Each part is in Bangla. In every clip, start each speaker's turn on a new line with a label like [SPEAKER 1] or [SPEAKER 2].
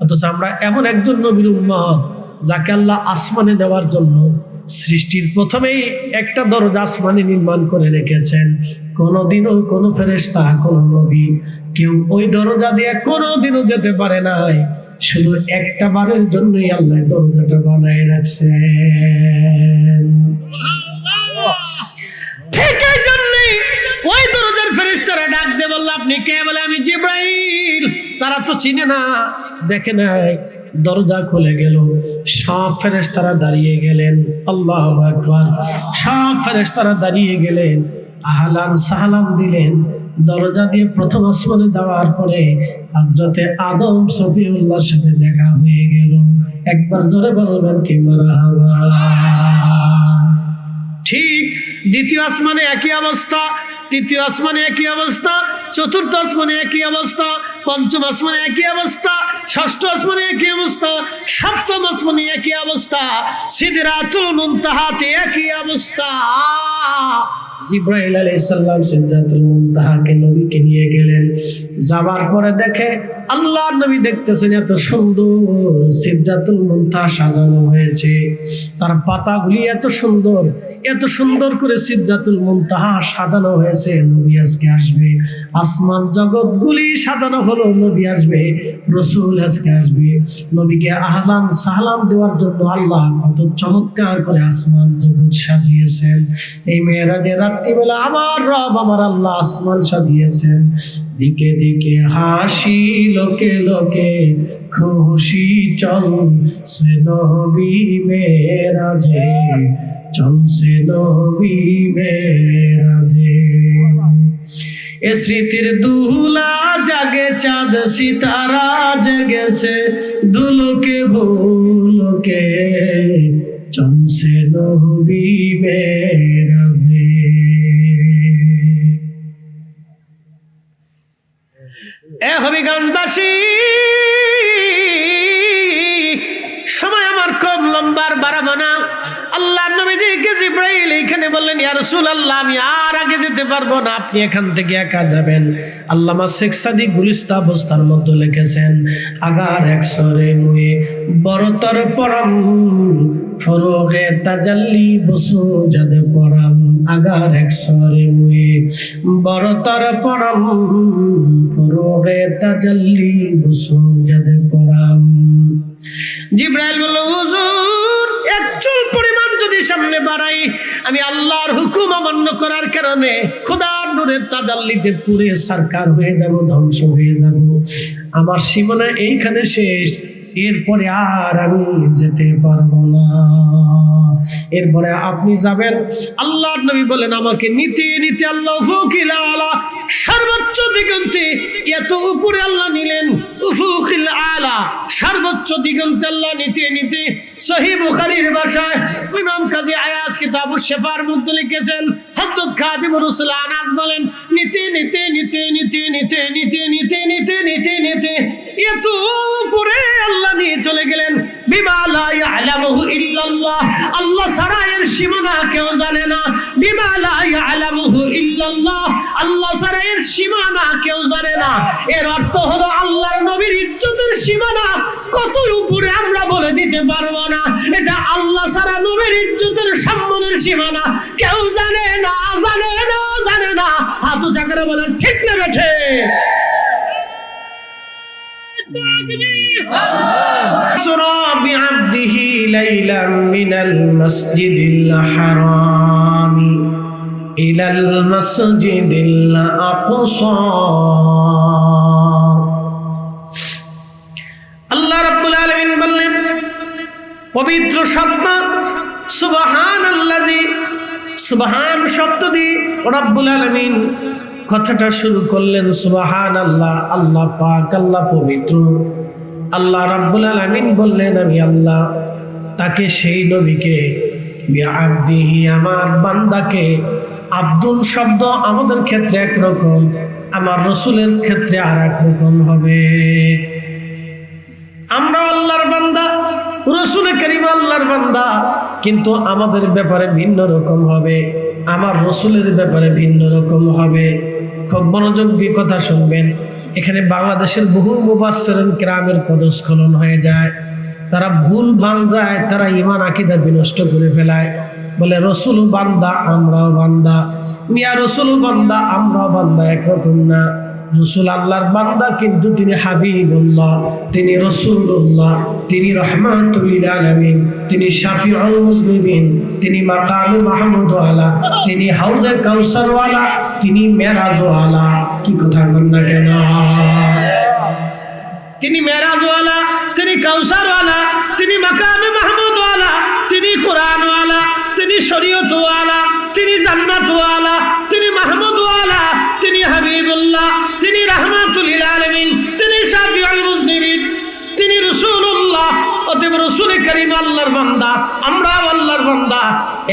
[SPEAKER 1] অথচ আমরা এমন একজন নবীর উম্মত যাকে আল্লাহ আসমানে দেওয়ার জন্য সৃষ্টির প্রথমেই একটা দরজা আসমানে নির্মাণ করে রেখেছেন। কোনোদিনও কোনো ফেরেশতা, কোনো নবী কেউ ওই দরজা দিয়ে কোনোদিনও যেতে পারে নাই। শুধু একটা বারের জন্যই আল্লাহ দরজাটা বানায় রাখছেন। ঠিক এই জন্যই ওই দরজার ফেরেশতারা ডাক দিয়ে বলল, আপনি কে? বলে, আমি জিবরাইল। তারা তো চিনে না, দেখে নাই। দরজা খুলে গেল, সব ফেরেশতারা দাঁড়িয়ে গেলেন। আল্লাহু আকবার। সব ফেরেশতারা দাঁড়িয়ে গেলেন, আহলান সাহলান দিলেন। দরজা দিয়ে প্রথম আসমানে যাওয়ার পরে হযরতে আদম সফিউল্লাহর সাথে দেখা হয়ে গেল। একবার জোরে বলবেন কি মারহাবা। ঠিক দ্বিতীয় আসমানে একই অবস্থা, তৃতীয় আসমানে একই অবস্থা, চতুর্থ আসমানে একই অবস্থা, পঞ্চম আসমানে একই অবস্থা, ষষ্ঠ আসমানে একই অবস্থা, সপ্তম আসমানে একই অবস্থা, সিদরাতুল মুনতাহাতে একই অবস্থা। জিবরাইল আলাইহিস সালাম সিদরাতুল মুনতাহাকে নবীকে নিয়ে গেলেন। যাবার পরে দেখে আল্লাহর নবী দেখতেছেন এত সুন্দর সিদরাতুল মুনতাহা সাজানো হয়েছে, তার পাতাগুলি এত সুন্দর করে সিদরাতুল মুনতাহা সাজানো হয়েছে। নবী আজকে আসবে, আসমান জগৎগুলি সাজানো হলো, নবী আসবে, রাসূল আজকে আসবে। নবীকে আহলান সাহলান দেওয়ার জন্য আল্লাহ কত চমৎকার করে আসমান জগৎ সাজিয়েছেন। এই মেরাজের রাত্রিবেলা আমার রব আমার আল্লাহ আসমান সাজিয়েছেন। দিকে দিকে হাসি, লোকে লোকে খুশি, চলছে নবী মেরাজে, চলছে নবী মেরাজে। এ স্মৃতির দুলা জাগে, চাঁদ সিতারা জেগেছে, দুলোকে ভুলোকে চলছে নবী মেরাজে। এ হবিগঞ্জবাসী, সময় আমার খুব লম্বার বাড়াবো না। আল্লাহ নবীজিকে জিবরাইল এইখানে বললেন, ইয়া রাসূলুল্লাহ, আমি আর আগে যেতে পারবো না, আপনি এখান থেকে একা যাবেন। আল্লামা শেখ সাদি গুলিস্তা বস্তার মধ্যে লিখেছেন, আগার একসরে মুয়ে বড়তর পরম ফরোগে তাজাল্লি বসু যাদে পরম, আগার একসরে মুয়ে বড়তর পরম ফরোগে তাজাল্লি বসু যাদে পরম। জিবরাইল বলল, হুজুর, এক চুল পরিমাণ যদি সামনে বাড়াই, আমি আল্লাহর হুকুম অমান্য করার কারণে খোদার নূরের তাজাল্লিতে পুড়ে সারকার হয়ে যাব, ধ্বংস হয়ে যাব। আমার সীমানা এইখানে শেষ, এরপরে আর আমি যেতে পারবো না। এরপরে আপনি যাবেন। আল্লাহর নবী বলেন, আমাকে নিতে নিতে আল্লাহ উফুকিল আলা, সর্বোচ্চ দিগন্তে, এত উপরে আল্লাহ নিলেন, উফুকিল আলা, সর্বোচ্চ দিগন্তে আল্লাহ নিতে নিতে। সহিহ বুখারীর ভাষায় ইমাম কাজী আয়াজ কিতাবুশ শিফার মধ্যে লিখেছেন, হযরত খাদিমুর রাসূল আনাস বলেন, নিতে নিতে নিতে নিতে নিতে নিতে নিতে নিতে নিতে নিতে এত উপরে আল্লাহ নিয়ে চলে গেলেন। বিমা লা ইয়ালামুহু ইল্লাল্লাহ, আল্লাহ ছাড়া এর সীমানা কেউ জানে না। বিমা লা ইয়ালামুহু ইল্লাল্লাহ, আল্লাহ ছাড়া এর সীমানা কেউ জানে না। এর অর্থ হলো আল্লাহর নবীর ইজ্জতের সীমানা কত উপরে আমরা বলে দিতে পারবো না। এটা আল্লাহ ছাড়া নবীর ইজ্জতের সম্মানের সীমানা কেউ জানে না, জানে না, জানে না। হাত উঁচা করে বলেন, ঠিক না বেঠে? أسرى بعبده ليلا من المسجد الحرام إلى المسجد الأقصى আল্লাহ রাব্বুল আলামিন বললেন, পবিত্র সত্তা সুবহানাল্লাযী, সুবহান শব্দ দিয়ে রাব্বুল আলামিন কথাটা শুরু করলেন। সুবহানাল্লাহ, আল্লাহ পাক, আল্লাহ পবিত্র। আল্লাহ রাব্বুল আলামিন বললেন, আমি আল্লাহ তাকে, সেই নবীকে, বিআবদিহি, আমার বান্দাকে। আব্দুল শব্দ আমাদের ক্ষেত্রে একরকম, আমার রাসূলের ক্ষেত্রে আর এক রকম হবে। আমরা আল্লাহর বান্দা, রাসূল করিম আল্লাহর বান্দা, কিন্তু আমাদের ব্যাপারে ভিন্ন রকম হবে, আমার রাসূলের ব্যাপারে ভিন্ন রকম হবে। খুব মনোযোগ দিয়ে কথা শুনবেন। এখানে বাংলাদেশের বহু মুফাসসিরিন কিরামের পদস্খলন হয়ে যায়, তারা ভুল ভাল যায়, তারা ঈমান আকীদা বিনষ্ট করে ফেলায়, বলে রসুল বান্দা আমরাও বান্দা, মিয়া রসুল বান্দা আমরাও বান্দা, একরকম না। রসুল আল্লাহর বান্দা, কিন্তু তিনি হাবিবুল্লাহ, তিনি রসুল্লাহ, তিনি রহমাতুল লিল আলামিন, তিনি শাফিউল মুজনিবিন, তিনি মাকামে মাহমুদ ওয়ালা, তিনি হাউজে কাউসার ওয়ালা, তিনি মেরাজ ওয়ালা। কি কথা বল না কেন? তিনি মেরাজ ওয়ালা, তিনি কাউসার ওয়ালা, তিনি মাকামে মাহমুদ ওয়ালা, তিনি কোরআন ওয়ালা, তিনি শরীয়ত ওয়ালা, তিনি জান্নাত ওয়ালা, তিনি মাহমুদ ওয়ালা, তিনি হাবিবুল্লাহ, তিনি রাহমাতুল লিল আলামিন, তিনি শাফিউল মুজনিবিন, তিনি রাসূলুল্লাহ। অতএব রাসূল করিম আল্লাহর বান্দা, আমরাও আল্লাহর বান্দা।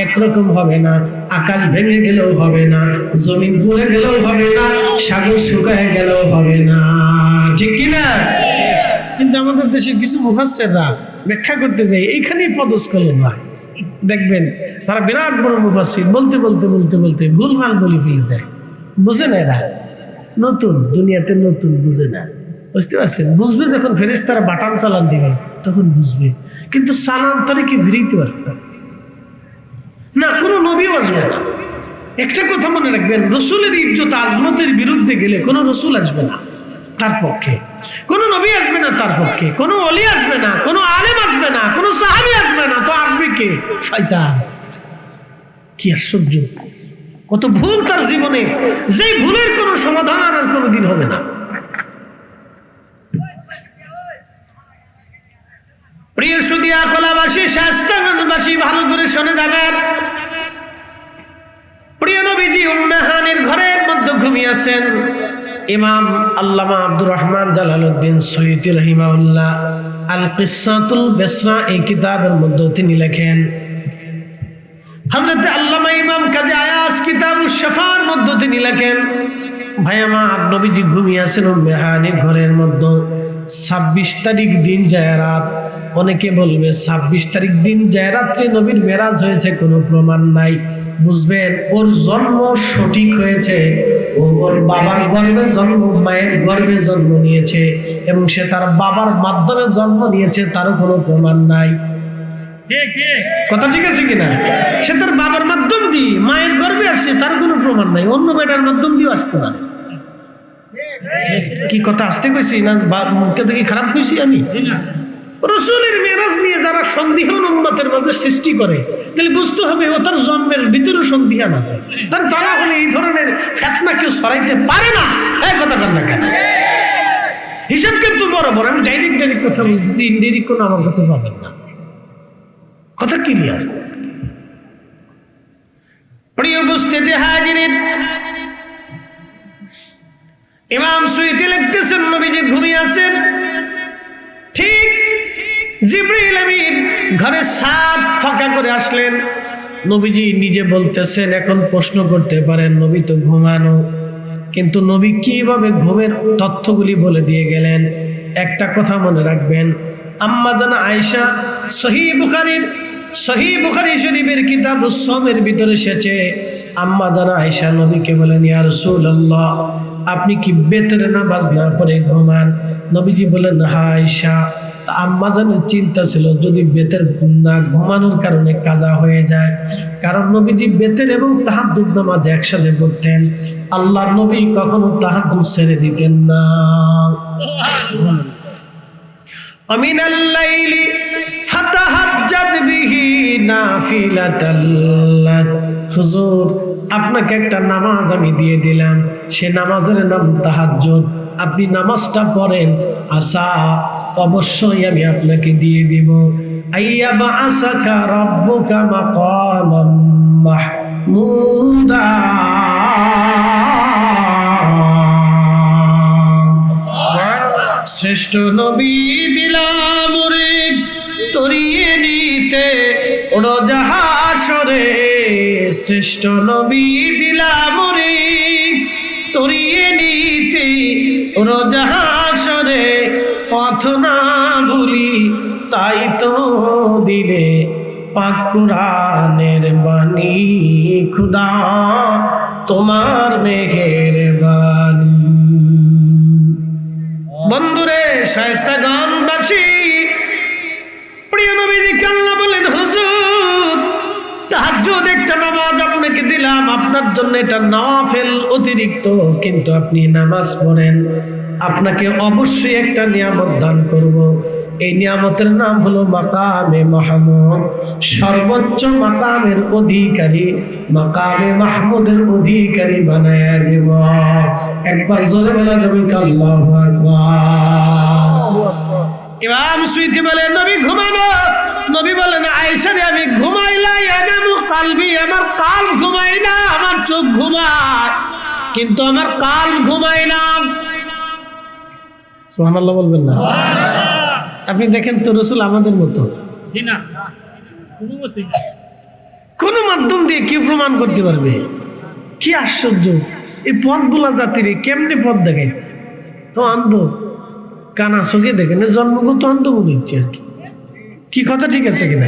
[SPEAKER 1] একরকম হবে না, আকাশ ভেঙে গেলেও হবে না, জমিন পুড়ে গেলেও হবে না, সাগর শুকায় গেলেও হবে না, ঠিক কি না? কিন্তু আমাদের দেশের কিছু মুফাসসিররা ব্যাখ্যা করতে যায়, এইখানেই পদস্খলন হয়। দেখবেন তারা বিরাট বড় মুফাসসির, বলতে বলতে বলতে বলতে ভুলভাল বলে ফেলে দেয়। বুঝে না, এরা নতুন, দুনিয়াতে নতুন, বুঝে না। বুঝতে পারছেন? বুঝবে যখন ফেরেশতারা বাটাম চালান দিবে তখন বুঝবে, কিন্তু চালান তারা কি ফিরিতে পারবে না। না, কোনো নবীও আসবে না। একটা কথা মনে রাখবেন, রসুলের ইজ্জত আজমতের বিরুদ্ধে গেলে কোনো রসুল আসবে না তার পক্ষে, কোনো নবী আসবে না তার পক্ষে, কোনো ওলি আসবে না, কোনো আলেম আসবে না, কোনো সাহাবী আসবে না, তো আসবে কে? শয়তান। কি আশ্চর্য, কত ভুল তার জীবনে, যেই ভুলের কোনো সমাধান আর কোনোদিন হবে না। প্রিয় সুদিয়া খোলাবাসী, শাস্তাগঞ্জবাসী, ভালো করে শুনে যাবেন। প্রিয় নবীজি উম্মে হানির ঘরের মধ্যে ঘুমিয়েছেন। ইমাম আল্লামা আব্দুর রহমান জালালউদ্দিন সৈয়দী রাহিমাহুল্লাহ আল কিসাতুল বিসরা এই কিতাবের মধ্যে তিনি লেখেন, হযরত আল্লামা ইমাম কাজী আয়াজ কিতাবুশ শাফার মধ্যে তিনি লেখেন, ভাই আমার নবীজি ঘুমিয়েছেন উম্মে হানির ঘরের মধ্যে। 26 তারিখ দিন যায় রাত। অনেকে বলবে 26 তারিখ দিন যায় রাত্রে নবীর মেরাজ হয়েছে, কোনো প্রমাণ নাই। বুঝবেন, ওর জন্ম সঠিক হয়েছে, ও ওর বাবার গর্ভে জন্ম, মায়ের গর্ভে জন্ম নিয়েছে, এবং সে তার বাবার মাধ্যমে জন্ম নিয়েছে, তারও কোনো প্রমাণ নাই। কথা ঠিক আছে কিনা? সে তার বাবার মাধ্যম দিয়ে মায়ের গর্ভে আসছে, তার কোনো প্রমাণ নাই। অন্য বেটার মাধ্যম দিয়ে আসতে পারে। কি কথা আসতে কইছি না? মুখে দেখি খারাপ কইছি আমি? রসুলের মেরাজ নিয়ে যারা সন্দিহান উম্মতের মধ্যে সৃষ্টি করে, তাহলে বুঝতে হবে ও তার জন্মের ভিতরে সন্দিহান আছে। তারা হলে এই ধরনের ফিতনা কেউ সরাইতে পারে না। এই কথা বল না কেন? হিসাব কিন্তু বরাবর। আমি ডাইরেক্ট কথা বলছি, ইনডাইরেক্ট কোনো আমার কাছে পাবেন না। কথা ক্লিয়ার? প্রিয় উপস্থিতি হাজিরিন, ইমাম সুয়ুতী লিখতেছেন, নবীজি ঘুমিয়ে আছেন। ঠিক জিবরিল আমিন ঘরে ছাদ ফাঁকা করে আসলেন। নবীজি নিজে বলতেছেন, এখন প্রশ্ন করতে পারেন নবী তো ঘুমানো, কিন্তু নবী কিভাবে ঘুমের তথ্যগুলি বলে দিয়ে গেলেন। একটা কথা মনে রাখবেন, আম্মা জানা আয়েশা, সহিহ বুখারী শরীফের কিতাব উস-সওমের ভিতরে এসেছে, আম্মা জানা আয়েশা নবীকে বলেন, ইয়া রাসূলুল্লাহ, আপনি কি বেতরে নামাজ না পড়ে ঘুমান? নবীজি বলেন, হ্যাঁ আয়েশা। আম্মা জানের চিন্তা ছিল যদি বেতের না ঘুমানোর কারণে কাজা হয়ে যায়, কারণ নবীজি বেতের এবং তাহাজ্জুদ নামাজ একসাথে পড়তেন। আল্লাহর নবী কখনো তাহাজ্জুদ ছেড়ে দিতেন না। আমিনাল লাইলি ফাতাহাজ্জাদ বিহি নাফিলাতাল লাক। হুজুর, আপনাকে একটা নামাজ আমি দিয়ে দিলাম, সে নামাজের নাম তাহাজ্জুদ। আপনি নামাজটা পড়েন, আশা অবশ্যই আমি আপনাকে দিয়ে দিব। আইয়াবা আসাকা রাব্বুকা মাকামান মাহমুদা। শ্রেষ্ঠ নবী দিলাম রে তরিয়ে নিতে রোজাহাসরে। শ্রেষ্ঠ নবী দিলাম রে তরিয়ে নিতে রোজাহাসরে। পথ না ভুলি তাই তো দিলে পাক কুরআনের বাণী। খুদা তোমার মেহেরবানি। বন্ধুরে শায়েস্তাগঞ্জবাসী, প্রিয় নবীজিকে আল্লাহ বলেন, হুজুর তাহাজ্জুদ একটা নামাজ আপনাকে দিলাম, আপনার জন্য এটা নওয়াফিল অতিরিক্ত, কিন্তু আপনি নামাজ পড়েন, আপনাকে অবশ্যই একটা নিয়ামত দান করব। এই নিয়ামতের নাম হলো মাকামে মাহমুদ, সর্বোচ্চ মাকামের অধিকারী, মাকামে মাহমুদের অধিকারী বানায়া দেব। একবার জোরে বলা যাবে আল্লাহু আকবার। ইমাম সুয়ুতী বলেন, নবী ঘুমানো, নবী বলেন, আয়েশা রে আমি ঘুমাইলা, ইয়ানামু কালবি, আমার কালব ঘুমাই না, আমার চোখ ঘুমায় কিন্তু আমার কালব ঘুমায় না। সুবহানাল্লাহ বলবেন না? আপনি দেখেন তো রাসূল আমাদের মতো কোন মাধ্যম দিয়ে কি প্রমাণ করতে পারবে? কি আশ্চর্য! এই পথগুলা জাতিরে কেমনে পথ দেখাই, তো অন্ধ কানা চোখে দেখেন, জন্মগত অন্ধ মনে হচ্ছে আর কি। কি কথা ঠিক আছে কিনা?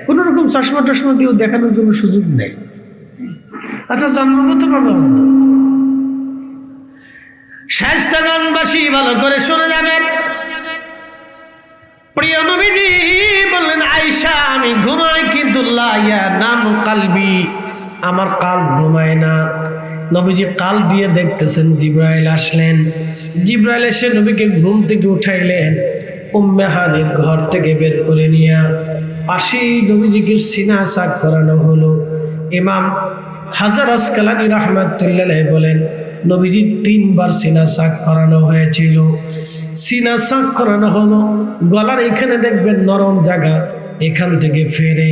[SPEAKER 1] কোন রকম চশমা টশমা দিয়েও দেখানোর জন্য সুযোগ নেই। আচ্ছা, জন্মগত ভাবে অন্ধ। শায়েস্তাগঞ্জবাসী ভালো করে শুনে যাবেন, প্রিয় নবীজি বললেন, আয়েশা আমি ঘুমাই কিন্তু লা ইয়ানামু কালবি, আমার কালব ঘুমায় না। নবীজি কাল দিয়ে দেখতেছেন, জিবরাইল আসলেন। জিবরাইল এসে নবীকে ঘুম থেকে উঠাইলেন, উম্মে হানির ঘর থেকে বের করে নিয়ে পাশেই নবীজিকে সিনা সাক করানো হলো। ইমাম হাজার আসকালানী রাহমাতুল্লাহ আলাইহি বলেন, নবীজির 3 বার সিনা সাক করানো হয়েছিল। সিনা সাক করানো হলো, গলার এখানে দেখবেন নরম জায়গা, এখান থেকে ফেরে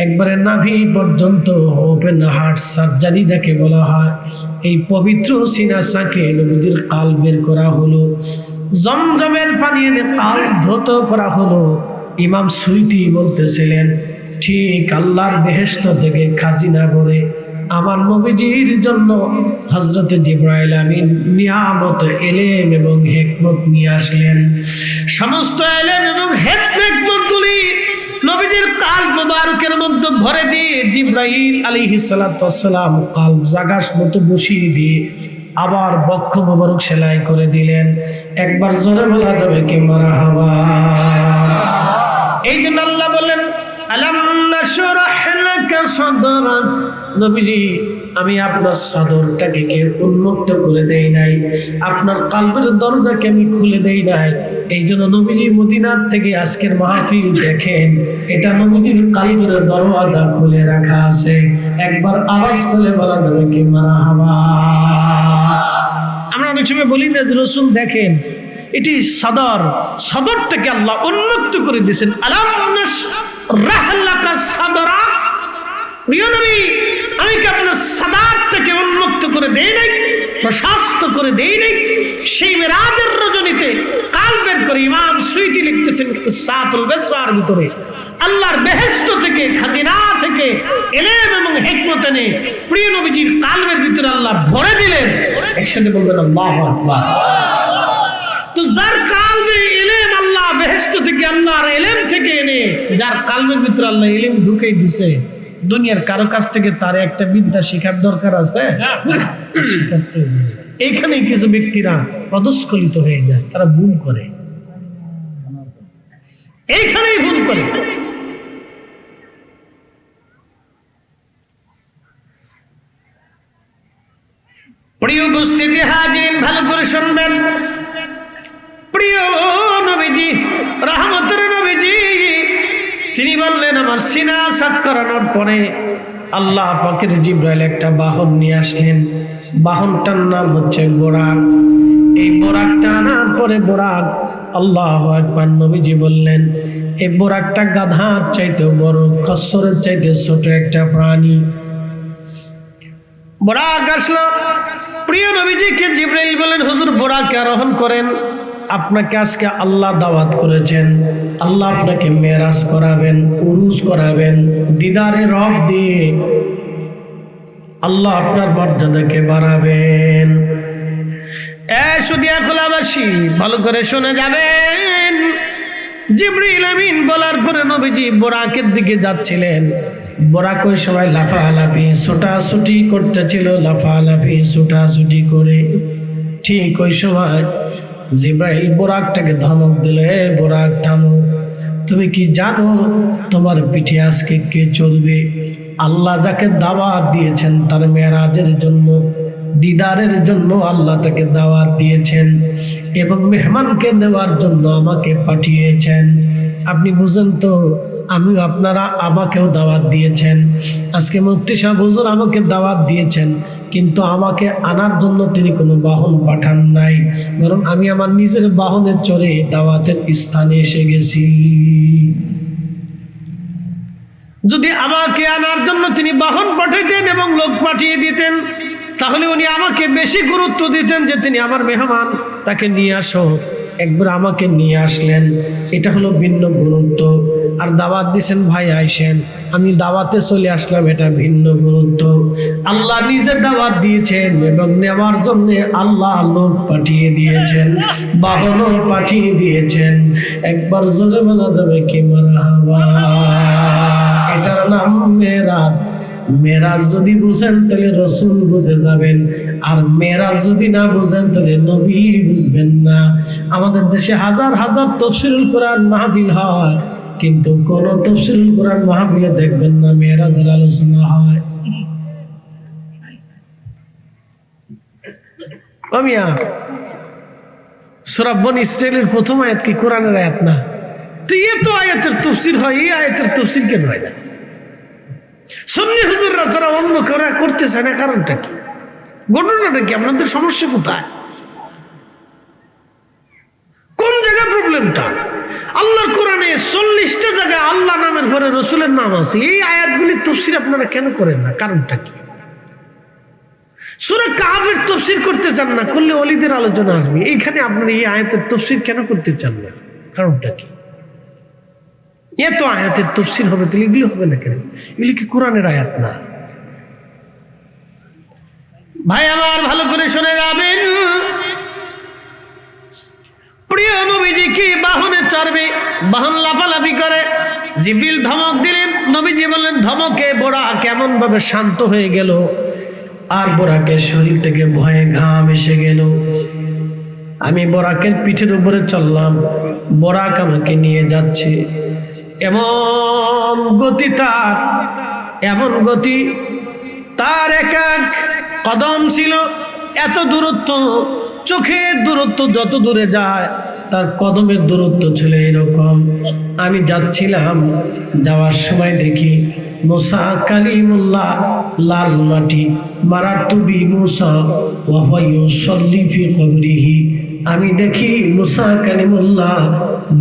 [SPEAKER 1] একবারে নাভি পর্যন্ত ওপেন হার্ট সার্জারি যাকে বলা হয়, এই পবিত্র সিনা সাকে নবীজির কাল বের করা হলো। জমজমের পানি এনে কাল ধৌত করা হলো। ইমাম সুয়ুতী বলতেছিলেন, ঠিক আল্লাহর বেহেশত থেকে খাজিনা করে আমার নবীজির জন্য হযরতে জিবরাইল আমিন নিয়ামত ইলম এবং হিকমত নিয়ে আসলেন। সমস্ত ইলম এবং হিকমতগুলি নবীজির কালব মুবারকের মধ্যে ভরে দিয়ে জিবরাইল আলাইহিস সালাতু ওয়াস সালাম কালব জাগাস মতো বসিয়ে দিয়ে আবার বক্ষ মোবারক সেলাই করে দিলেন। একবার জোরে বলা যাবে কি মারহাবা? এই জন্য আল্লাহ বলেন, আলাম নাশরাহ লাকা সাদরাক, নবীজি আমি আপনার সদরটাকে কে উন্মুক্ত করে দেই নাই, আপনার কালবের দরজাকে আমি খুলে দেই নাই। এই জন্য নবীজি মদিনার থেকে আজকের মাহফিল দেখেন, এটা নবীজির কালবের দরওয়াজা খুলে রাখা আছে। একবার আওয়াজ তুলে বলা যাবে কি মারহাবা? আমরা অনেক সময় বলি না যে রাসূল দেখেন, এটি সদরটাকে আল্লাহ উন্মুক্ত করে দিয়েছেন। আলাম নাশরাহ লাকা সাদরাক, প্রিয় নবী আমি কি আপনার সাদাতটাকে উন্মুক্ত করে দেই নাই, প্রশস্ত করে দেই নাই? সেই মেরাজের রজনীতে কাল বের করে ইমাম সুয়ুতী লিখতেছেন সাতুল বেসরার ভিতরে, আল্লাহর বেহেশত থেকে খাজিনা থেকে ইলম এবং হিকমত এনে প্রিয় নবীজির কালবের ভিতরে আল্লাহ ভরে দিলেন। একসাথে বলবেন আল্লাহু আকবার। তো যার কালবে ইলম আল্লাহ বেহেশত থেকে আল্লাহর ইলম থেকে এনে যার কালবের ভিতরে আল্লাহ ইলম ঢুকাই দিছে, দুনিয়ার কারো কাছ থেকে তার একটা বিদ্যা শেখার দরকার আছে? এইখানে কিছু ব্যক্তিরা পদস্খলিত হয়ে যায়, তারা ভুল করে, এইখানেই ভুল করে। প্রিয় উপস্থিতি হাজিরিন, ভালো করে শুনবেন। প্রিয় নবীজি রহমতের নবীজি তিনি বললেন, আমার সিনা সাক করানোর পরে আল্লাহ পাকের জিবরাইল একটা বাহন নিয়ে আসলেন। বাহনটার নাম হচ্ছে বোরাক। এই বোরাকটা আনার পরে বোরাক, আল্লাহু আকবার, নবীজি বললেন এই বোরাকটা গাধার চাইতে বড়, খচ্চরের চাইতে ছোট একটা প্রাণী। বোরাক আসলো, প্রিয় নবীজিকে জিবরাইল বলেন, হুজুর বোরাকে আরোহণ করেন, আপনাকে আজকে আল্লাহ দাওয়াত করেছেন, আল্লাহ আপনাকে মেরাজ করাবেন, উরুজ করাবেন, দিদারে রব দিয়ে আল্লাহ আপনার মর্যাদাকে বাড়াবেন। সুদিয়া খোলাবাসী ভালো করে শুনে যাবেন। জিবরিল আমিন বলার পরে নবীজি বোরাকের দিকে যাচ্ছিলেন। বোরাক ওই সময় লাফালাফি ছোটাছুটি করতেছিল, লাফালাফি ছোটাছুটি করে ঠিক ওই সময় জিব্রাইল বোরাকটাকে ধমক দিল, এ বোরাক থামো, তুমি কি জানো তোমার পিঠে আজকে কে চলবে? আল্লাহ যাকে দাওয়াত দিয়েছেন তার মেরাজের জন্য, দিদারের জন্য আল্লাহ তাকে দাওয়াত দিয়েছেন এবং মেহমানকে নেওয়ার জন্য আমাকে পাঠিয়েছেন। আপনি বুঝেন তো, আমি আপনারা আমাকেও দাওয়াত দিয়েছেন, আজকে মুফতি সাহেব হুজুর আমাকে দাওয়াত দিয়েছেন, কিন্তু আমাকে আনার জন্য তিনি কোনো বাহন পাঠান নাই, বরং আমি আমার নিজের বাহনে চড়ে দাওয়াতের স্থানে এসে গেছি। যদি আমাকে আনার জন্য তিনি বাহন পাঠাইতেন এবং লোক পাঠিয়ে দিতেন, তাহলে উনি আমাকে বেশি গুরুত্ব দিতেন যে তিনি আমার মেহমান, তাকে নিয়ে আসো। একবার আমাকে নিয়ে আসলেন, এটা হলো ভিন্ন গুরুত্ব। আর দাওয়াত দিয়েছেন ভাই আইসেন, আমি দাওয়াতে চলে আসলাম, এটা ভিন্ন গুরুত্ব। আল্লাহ নিজে দাওয়াত দিয়েছেন এবং নেওয়ার জন্য আল্লাহ লোক পাঠিয়ে দিয়েছেন, বাহনও পাঠিয়ে দিয়েছেন। একবার জোরে বলা যাবে কি মারহাবা। এটার নাম মেরাজ। মেরাজ যদি বুঝেন তাহলে রসুল বুঝে যাবেন, আর মেরাজ যদি না বুঝেন তাহলে নবী বুঝবেন না। আমাদের দেশে হাজার হাজার তাফসীরুল কোরআন মাহফিল হয়, কিন্তু কোন তাফসীরুল কোরআন মাহফিলে দেখবেন না মেরাজের আলোচনা হয়। ও মিয়া, সূরা বনী ইসরাঈলের প্রথম আয়াত কি কোরআনের আয়াত না? তো এত আয়াতের তাফসীর হয়, এই আয়াতের তাফসীর কেন হয় না? সুন্নি হুজুররা যারা অন্য করা করতে চায় না, কারণটা কি? ঘটনাটা কি? আপনাদের সমস্যা কোথায়? কোন জায়গায় প্রবলেমটা? আল্লাহর কোরআনে 40টা জায়গায় আল্লাহ নামের পরে রসুলের নাম আছে, এই আয়াতগুলির তাফসীর আপনারা কেন করেন না? কারণটা কি? সূরা কাহফের তাফসীর করতে চান না, করলে ওলিদের আলোচনা আসবে, এইখানে আপনারা এই আয়াতের তাফসীর কেন করতে চান না? কারণটা কি? এত আয়াতের তাফসীর হবে, তাহলে এগুলো হবে না কেন? এগুলি কি কোরআনের আয়াত না? ভাই আমার ভালো করে শুনে যাবেন, প্রিয় নবীজি কি বাহনে চড়বে, বাহন লাফালাফি করে, জিবরিল ধমক দিলেন, নবীজি বললেন ধমকে বোরাক কেমন ভাবে শান্ত হয়ে গেল, আর বোরাকের শরীর থেকে ভয়ে ঘাম এসে গেল। আমি বোরাকের পিঠের উপরে চললাম, বোরাক আমাকে নিয়ে যাচ্ছে, এমন গতি তার, এমন গতি তার, এক এক কদম ছিল এত দূরত্ব, চোখের দূরত্ব যত দূরে যায় তার কদমের দূরত্ব ছিল এরকম। আমি যাচ্ছিলাম, যাওয়ার সময় দেখি মুসা কালিমুল্লাহ, লাল মাটি, মারাতুবি মুসা ওয়া হুয়া ইউসাল্লি ফি কবরিহি। আমি দেখি মুসা কালিমুল্লাহ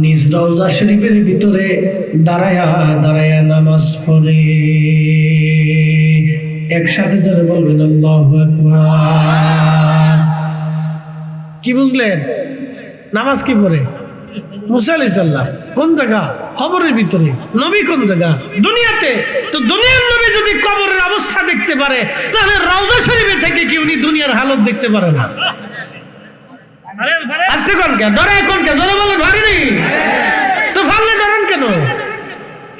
[SPEAKER 1] নিজ রওজা শরীফের ভিতরে দাঁড়ায়া দাঁড়ায়া নামাজ পড়ে। একসাথে জোরে বলবেন আল্লাহু আকবার। কি বুঝলেন? নামাজ কি পড়ে? মুসা আলাইহিস সালাম কোন জায়গা? কবরের ভিতরে। নবী কোন জায়গা? দুনিয়াতে। তো দুনিয়ার নবী যদি কবরের অবস্থা দেখতে পারে, তাহলে রওজা শরীফে থেকে কি উনি দুনিয়ার হালত দেখতে পারে না? আসতে কোন কে? ডরে কোন কে? জোরে বলেন ভারিনি। তো ফাললে ডরেন কেন?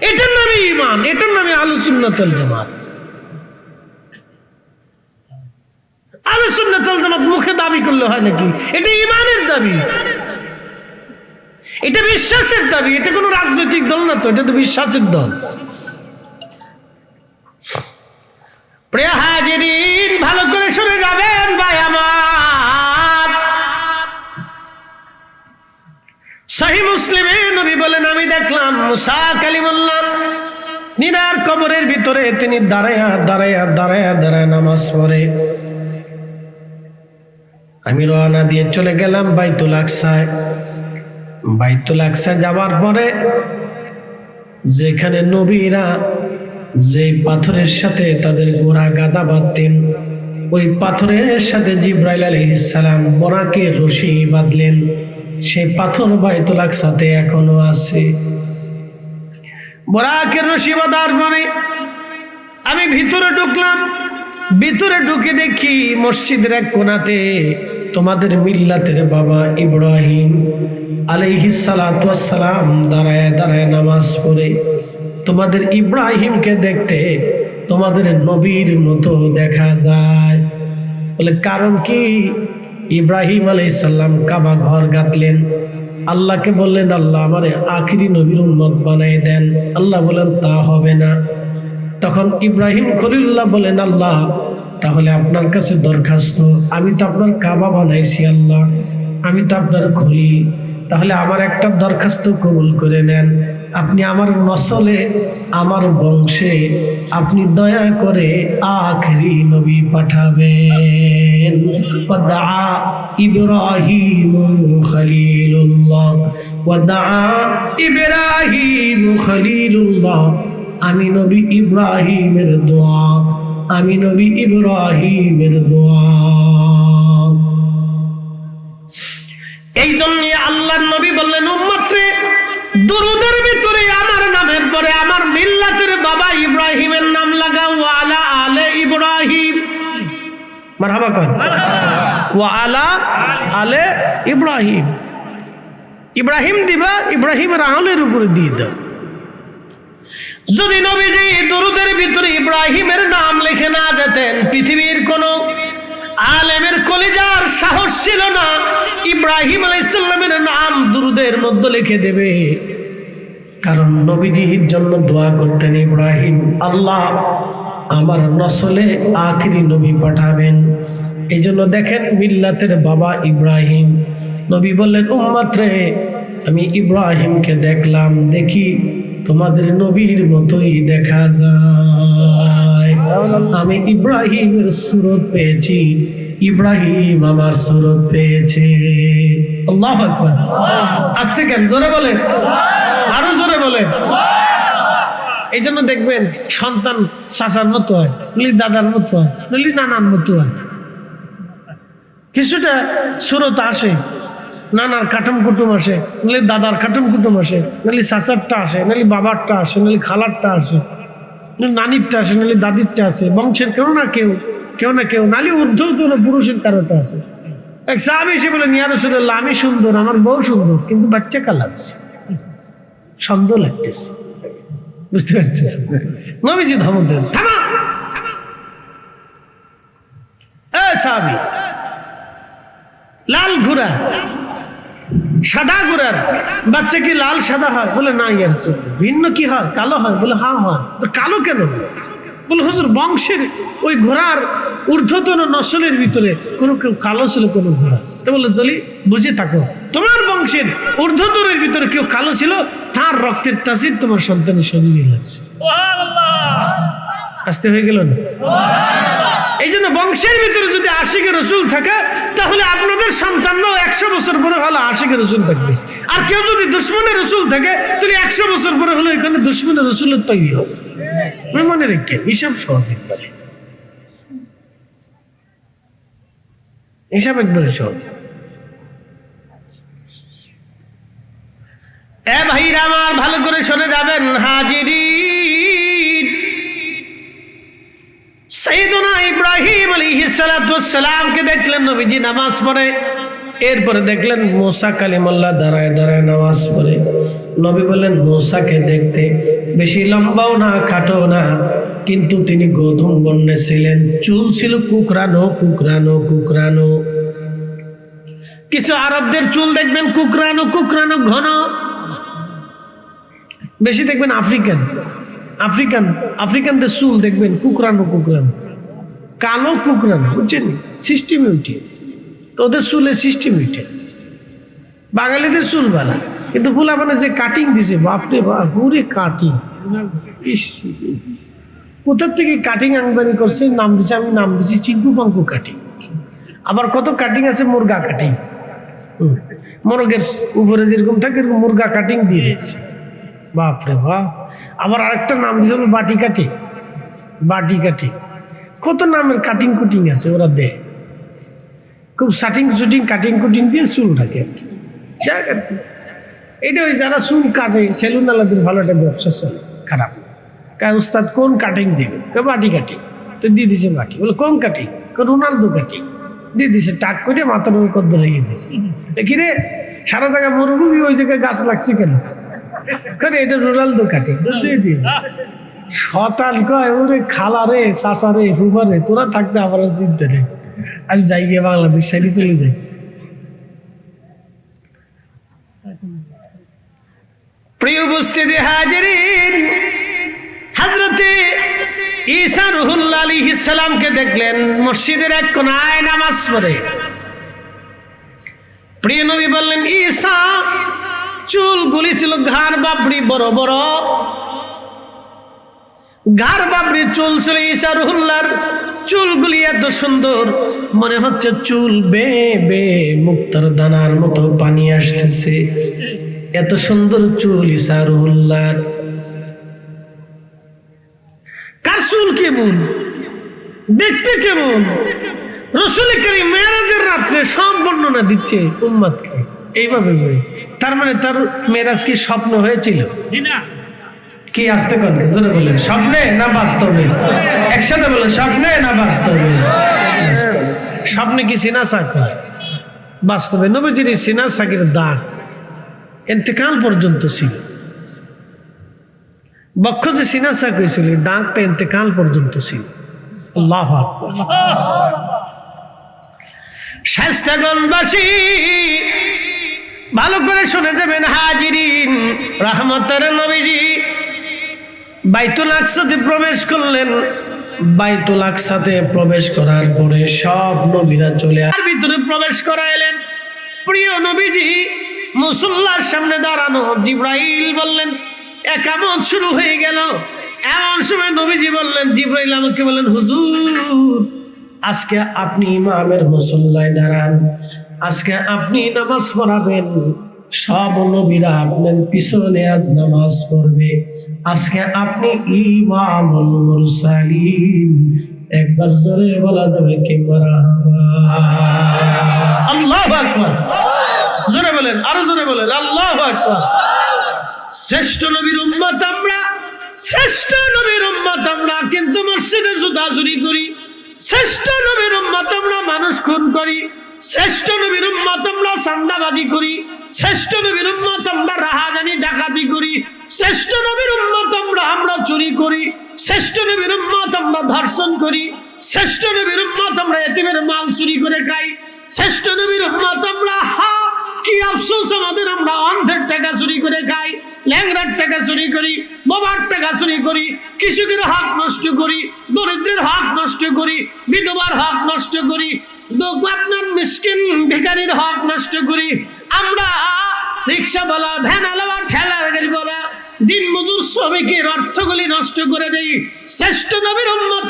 [SPEAKER 1] এটার নামে ঈমান, এটার নামে আহলুস সুন্নাত ওয়াল জামাত। আহলুস সুন্নাত ওয়াল জামাত মুখে দাবি করলে হয় নাকি? এটা ঈমানের দাবি, এটা বিশ্বাসের দাবি, এটা কোনো রাজনৈতিক দল না, তো এটা তো বিশ্বাসের দল। প্রিয় হাজিরিন, ভালো করে শুনে যাবেন ভাই আমার। সহিহ মুসলিমে নবী বলেন, আমি দেখলাম মুসা কালিমুল্লাহ নিরার কবরের ভিতরে তিনি দাঁড়ায়া দাঁড়ায়া দাঁড়ায়া দাঁড়ায় নামাজ পড়ে। আমি রওনা দিয়ে চলে গেলাম বাইতুল আকসায়। বাইতুল আকসায় যাওয়ার পরে যেখানে নবীরা যে পাথরের সাথে তাদের ঘোড়া গাদা বাঁধতেন, ওই পাথরের সাথে জিব্রাইল আলাইহিস সালাম বোরাকের রশি বাঁধলেন। সেই পাথর বাইতুল আকসাতে এখনো আছে। বোরাকের রশি বাঁধার পরে আমি ভিতরে ঢুকলাম। ভিতরে ঢুকে দেখি মসজিদের এক কোণাতে তোমাদের মিল্লাতের বাবা ইব্রাহিম আলাইহিস সালাতু ওয়াস সালাম দাঁড়ায় দাঁড়ায় নামাজ পড়ে। তোমাদের ইব্রাহিমকে দেখতে তোমাদের নবীর মতো দেখা যায়। বলে কারণ কি? ইব্রাহিম আলাইহিস সালাম কাবা ঘর গাঁথলেন, আল্লাহকে বললেন আল্লাহ আমারে আখিরি নবীর উম্মত বানাই দেন। আল্লাহ বলেন তা হবে না। তখন ইব্রাহিম খলিলুল্লাহ বলেন আল্লাহ তাহলে আপনার কাছে দরখাস্ত, আমি তো আপনার কাবা বানাইছি আল্লাহ, আমি তো আপনার খলিল, তাহলে আমার একটা দরখাস্ত কবুল করে নেন, আপনি আমার নসলে আমার বংশে আপনি দয়া করে আখরি নবী পাঠাবেন। ওয়াদা ইব্রাহিম খলিলুল্লাহ, ওয়াদা ইব্রাহিম খলিলুল্লাহ, আমি নবী ইব্রাহিমের দোয়া, আমি নবী ইব্রাহিমের দোয়া। এই জন্য আল্লাহর নবী বললেন উম্মত রে, দুরুদের ভিতরে আমার নামের পরে আমার মিল্লাতের বাবা ইব্রাহিমের নাম লাগাও, ওয়া আলা আলে ইব্রাহিম। মারহাবা কোন, ওয়া আলা আলে ইব্রাহিম। ইব্রাহিম দিবা, ইব্রাহিমের আহলের উপরে দিয়ে দাও। যদি নবীজি দুরুদের ভিতরে ইব্রাহিমের নাম লিখে না যেতেন, পৃথিবীর কোন আলেমের কলিজার সাহস ছিল না ইব্রাহিম আলাইহিস সালামের নাম দুরুদের মধ্যে লিখে দেবে। কারণ নবীজির জন্য দোয়া করতেন ইব্রাহিম, আল্লাহ আমার নসলে আখিরি নবী পাঠাবেন। এই জন্য দেখেন মিল্লাতের বাবা ইব্রাহিম, নবী বললেন উম্মত রে, আমি ইব্রাহিমকে দেখলাম, দেখি তোমাদের নবীর মতোই দেখা যায়। আমি ইব্রাহিমের সুরত পেয়েছি, ইব্রাহিম আমার সুরত পেয়েছে। আল্লাহু আকবার। আস্তে কেন, জোরে বলেন, আরো জোরে বলেন। এই জন্য দেখবেন সন্তান চাচার মতো হয়, নলি দাদার মতো হয়, নলি নানার মতো হয়। কিছুটা সুরত আসে, নানার কাটুম কুটুম আসে, নলি দাদার কাটুম কুটুম আসে, নলি চাচারটা আসে, নলি বাবারটা আসে, নলি খালারটা আসে, নানিরটা আসে, নলি দাদিরটা আসে। বংশের কেউ না কেউ, কেউ না কেউ, নালি ঊর্ধ্ব কোনো পুরুষের কারোটা আছে। এক সাহাবী এসে বলেন ইয়া রাসূলুল্লাহ, আমি সুন্দর, আমার বউ সুন্দর, কিন্তু বাচ্চা কালা হচ্ছে, সন্দেহ লাগতেছে। বুঝতে পারছিস? নবীজি ধমক দেন, থামা এ সাহাবী, লাল ঘোড়া সাদা ঘোড়ার বাচ্চা কি লাল সাদা হয়? বলে না ইয়া রাসূলুল্লাহ। ভিন্ন কি হয়? কালো হয়? বলে হ্যাঁ হয়। তো কালো কেন? বলে হুজুর বংশের ওই ঘোড়ার ঊর্ধ্বতন নসলের ভিতরে কোনো কেউ কালো ছিল কোনো ঘোড়া। তো বলে চলি বুঝে থাকো, তোমার বংশের ঊর্ধ্বতনের ভিতরে কেউ কালো ছিল, তার রক্তের তাসির তোমার সন্তানের শরীরে লাগছে। আসতে হয়ে গেল না? এই জন্য বংশের ভিতরে যদি আশিকে রসুল থাকে, তাহলে আপনাদের সন্তানরাও 100 বছর পরে হলে আশিকে রসুল থাকবে। আর কেউ যদি দুশ্মনের রসুল থাকে, তাহলে 100 বছর পরে হলে এখানে দুশ্মনের রসুলের তৈরি হবে। মনে রেখেন, হিসাব সহজ একবারে, হিসাব একবারে সহজ। এ ভাইরা আমার, ভালো করে শুনে যাবেন হাজিরিন। সাইয়েদুনা ইব্রাহিম আলাইহিস সালাতু ওয়াস সালামকে দেখলেন নবীজি নামাজ পড়ে, এরপরে দেখলেন মুসা কালিমুল্লাহ দাঁড়ায় দাঁড়ায় নামাজ পড়ে। নবী বললেন মুসাকে দেখতে বেশি লম্বাও না খাটো না, কিন্তু তিনি গোধূম বর্ণে ছিলেন, চুল ছিল কুকরানো কুকরানো কুকরানো। কিছু আরবদের চুল দেখবেন কুকরানো কুকরানো ঘন, বেশি দেখবেন আফ্রিকানদের চুল দেখবেন কুকরানো কুকরানো, কালো কুকরানো, বুঝছেন? সিস্টেমে উঠে, তো ওদের চুলের সিস্টেম উঠে। বাঙালিদের চুল বালা, কিন্তু ফুলাপানে যে কাটিং দিছে, বাপরে বাপ, পুরে কাটিং। কোথার থেকে কাটিং আমদানি করছে, নাম দিছে, আমি নাম দিছি চিঙ্কু পাঙ্কু কাটিং। আবার কত কাটিং আছে, মুরগা কাটিং, মোরগের উপরে যেরকম থাকে এরকম মুরগা কাটিং দিয়ে দিচ্ছে, বাপরে বাপ। আবার আরেকটা নাম দিয়েছে বাটি কাটিং, বাটি কাটিং, কত নামের কাটিং কুটিং আছে, ওরা দেয় খুব শাটিং শুটিং কাটিং কুটিং দিয়ে চুল রাখে আর কি। এইটা ওই যারা চুল কাটে সেলুন আলাদের ভালো একটা ব্যবসা চলে, খারাপ। কায় উস্তাদ কোন কাটিং দেবে? বাটি কাটিং। তো দিয়ে দিছে বাটি। বলে কোন কাটিং? Ronaldo cutting. দিয়ে দিছে টাক করে মাথার উপর কদ্দ লাগিয়ে দিছে। কিরে সারা জায়গায় মরুভূমি, ওই জায়গায় গাছ লাগছে কেন? কারণ এটা রোনালদো কাটিং। দিয়ে দিয়ে শতান কয় ওরে খালা রে চাচা রে ফুফা রে, তোরা থাকতে আমার চিন্তা নেই, আমি যাই গিয়ে বাংলাদেশ সাইডে চলে যাই। প্রিয় উপস্থিতি হাজিরিন, হযরতে ঈসা রূহুল্লাহ আলাইহিস সালামকে দেখলেন মসজিদের এক কোণায় নামাজ পড়ে। প্রিয় নবী বললেন, ঈসা, চুলগুলি ছিল ঘাড় বাবরি বড় বড়, ঘাড় বাবরি চুল ছিল ঈসা রূহুল্লাহর। চুলগুলি এত সুন্দর, মনে হচ্ছে চুল বেয়ে বেয়ে মুক্তার দানার মতো পানি আসতেছে, এত সুন্দর চুল ঈসা রূহুল্লাহর। কার চুল কেমন, দেখতে কেমন? রাসূল করিম মেরাজের রাত্রে সব বর্ণনা দিচ্ছে উম্মতকে এইভাবে। তার মানে তার মেরাজ কি স্বপ্ন হয়েছিল? কি আসতে করলে জোরে বলেন, স্বপ্নে না বাস্তবে? একসাথে বলেন, স্বপ্নে না বাস্তবে? স্বপ্নে কি সিনা সাকি, বাস্তবে নবীজির সিনা সাকির দাগ ইন্তেকাল পর্যন্ত ছিল। বক্ষ যে সিনা সাক হয়েছিল, দাগটা ইন্তেকাল পর্যন্ত ছিল। আল্লাহু আকবার। শায়েস্তাগঞ্জবাসী ভালো করে শুনে যাবেন হাজিরিন, রহমতের নবীজি বাইতুল আকসাতে প্রবেশ করলেন। বাইতুল আকসাতে প্রবেশ করার পরে সব নবীরা চলে আর ভিতরে প্রবেশ করাইলেন। প্রিয় নবীজি মুসল্লার সামনে দাঁড়ানো, জিবরাইল বললেন একামত শুরু হয়ে গেল। এমন সময় নবীজি বললেন, জিবরাইল আমাকে বললেন, হুজুর আজকে আপনি ইমামের মুসল্লায় দাঁড়ান, আজকে আপনি নামাজ পড়াবেন, সব নবীরা আপনার পিছনে আজ নামাজ পড়বে, আজকে আপনি ইমামুল মুরসালিন। একবার জোরে বলা যাবে কি মারহাবা? আল্লাহু আকবার। জোরে বলেন, আরো জোরে বলেন, আল্লাহু আকবার। শ্রেষ্ঠ নবীর উম্মত আমরা, শ্রেষ্ঠ নবীর উম্মত আমরা, কিন্তু মসজিদে জুতা চুরি করি। শ্রেষ্ঠ নবীর উম্মত আমরা মানুষ খুন করি। শ্রেষ্ঠ নবীর উম্মত আমরা চাঁদাবাজি করি। শ্রেষ্ঠ নবীর উম্মত আমরা রাহাজানি ডাকাতি করি। শ্রেষ্ঠ নবীর উম্মত আমরা চুরি করি। শ্রেষ্ঠ নবীর উম্মত আমরা ধর্ষণ করি। শ্রেষ্ঠ নবীর উম্মত আমরা এতিমের মাল চুরি করে খাই। শ্রেষ্ঠ নবীর উম্মত আমরা কি আফসোস আমাদের, আমরা অন্ধের টাকা চুরি করে খাই, ল্যাংড়ার টাকা চুরি করি, বাবার টাকা চুরি করি, কৃষকের হক নষ্ট করি, দরিদ্রের হক নষ্ট করি, বিধবার হক নষ্ট করি, আপনার মিসকিন ভিখারির হক নষ্ট করি। আমরা রিক্সা বলা, ভ্যান আলাওয়া, ঠেলার গাড়ি বলা, দিন মজুর শ্রমিকের অর্থগুলি নষ্ট করে দেই। শ্রেষ্ঠ নবীর উম্মত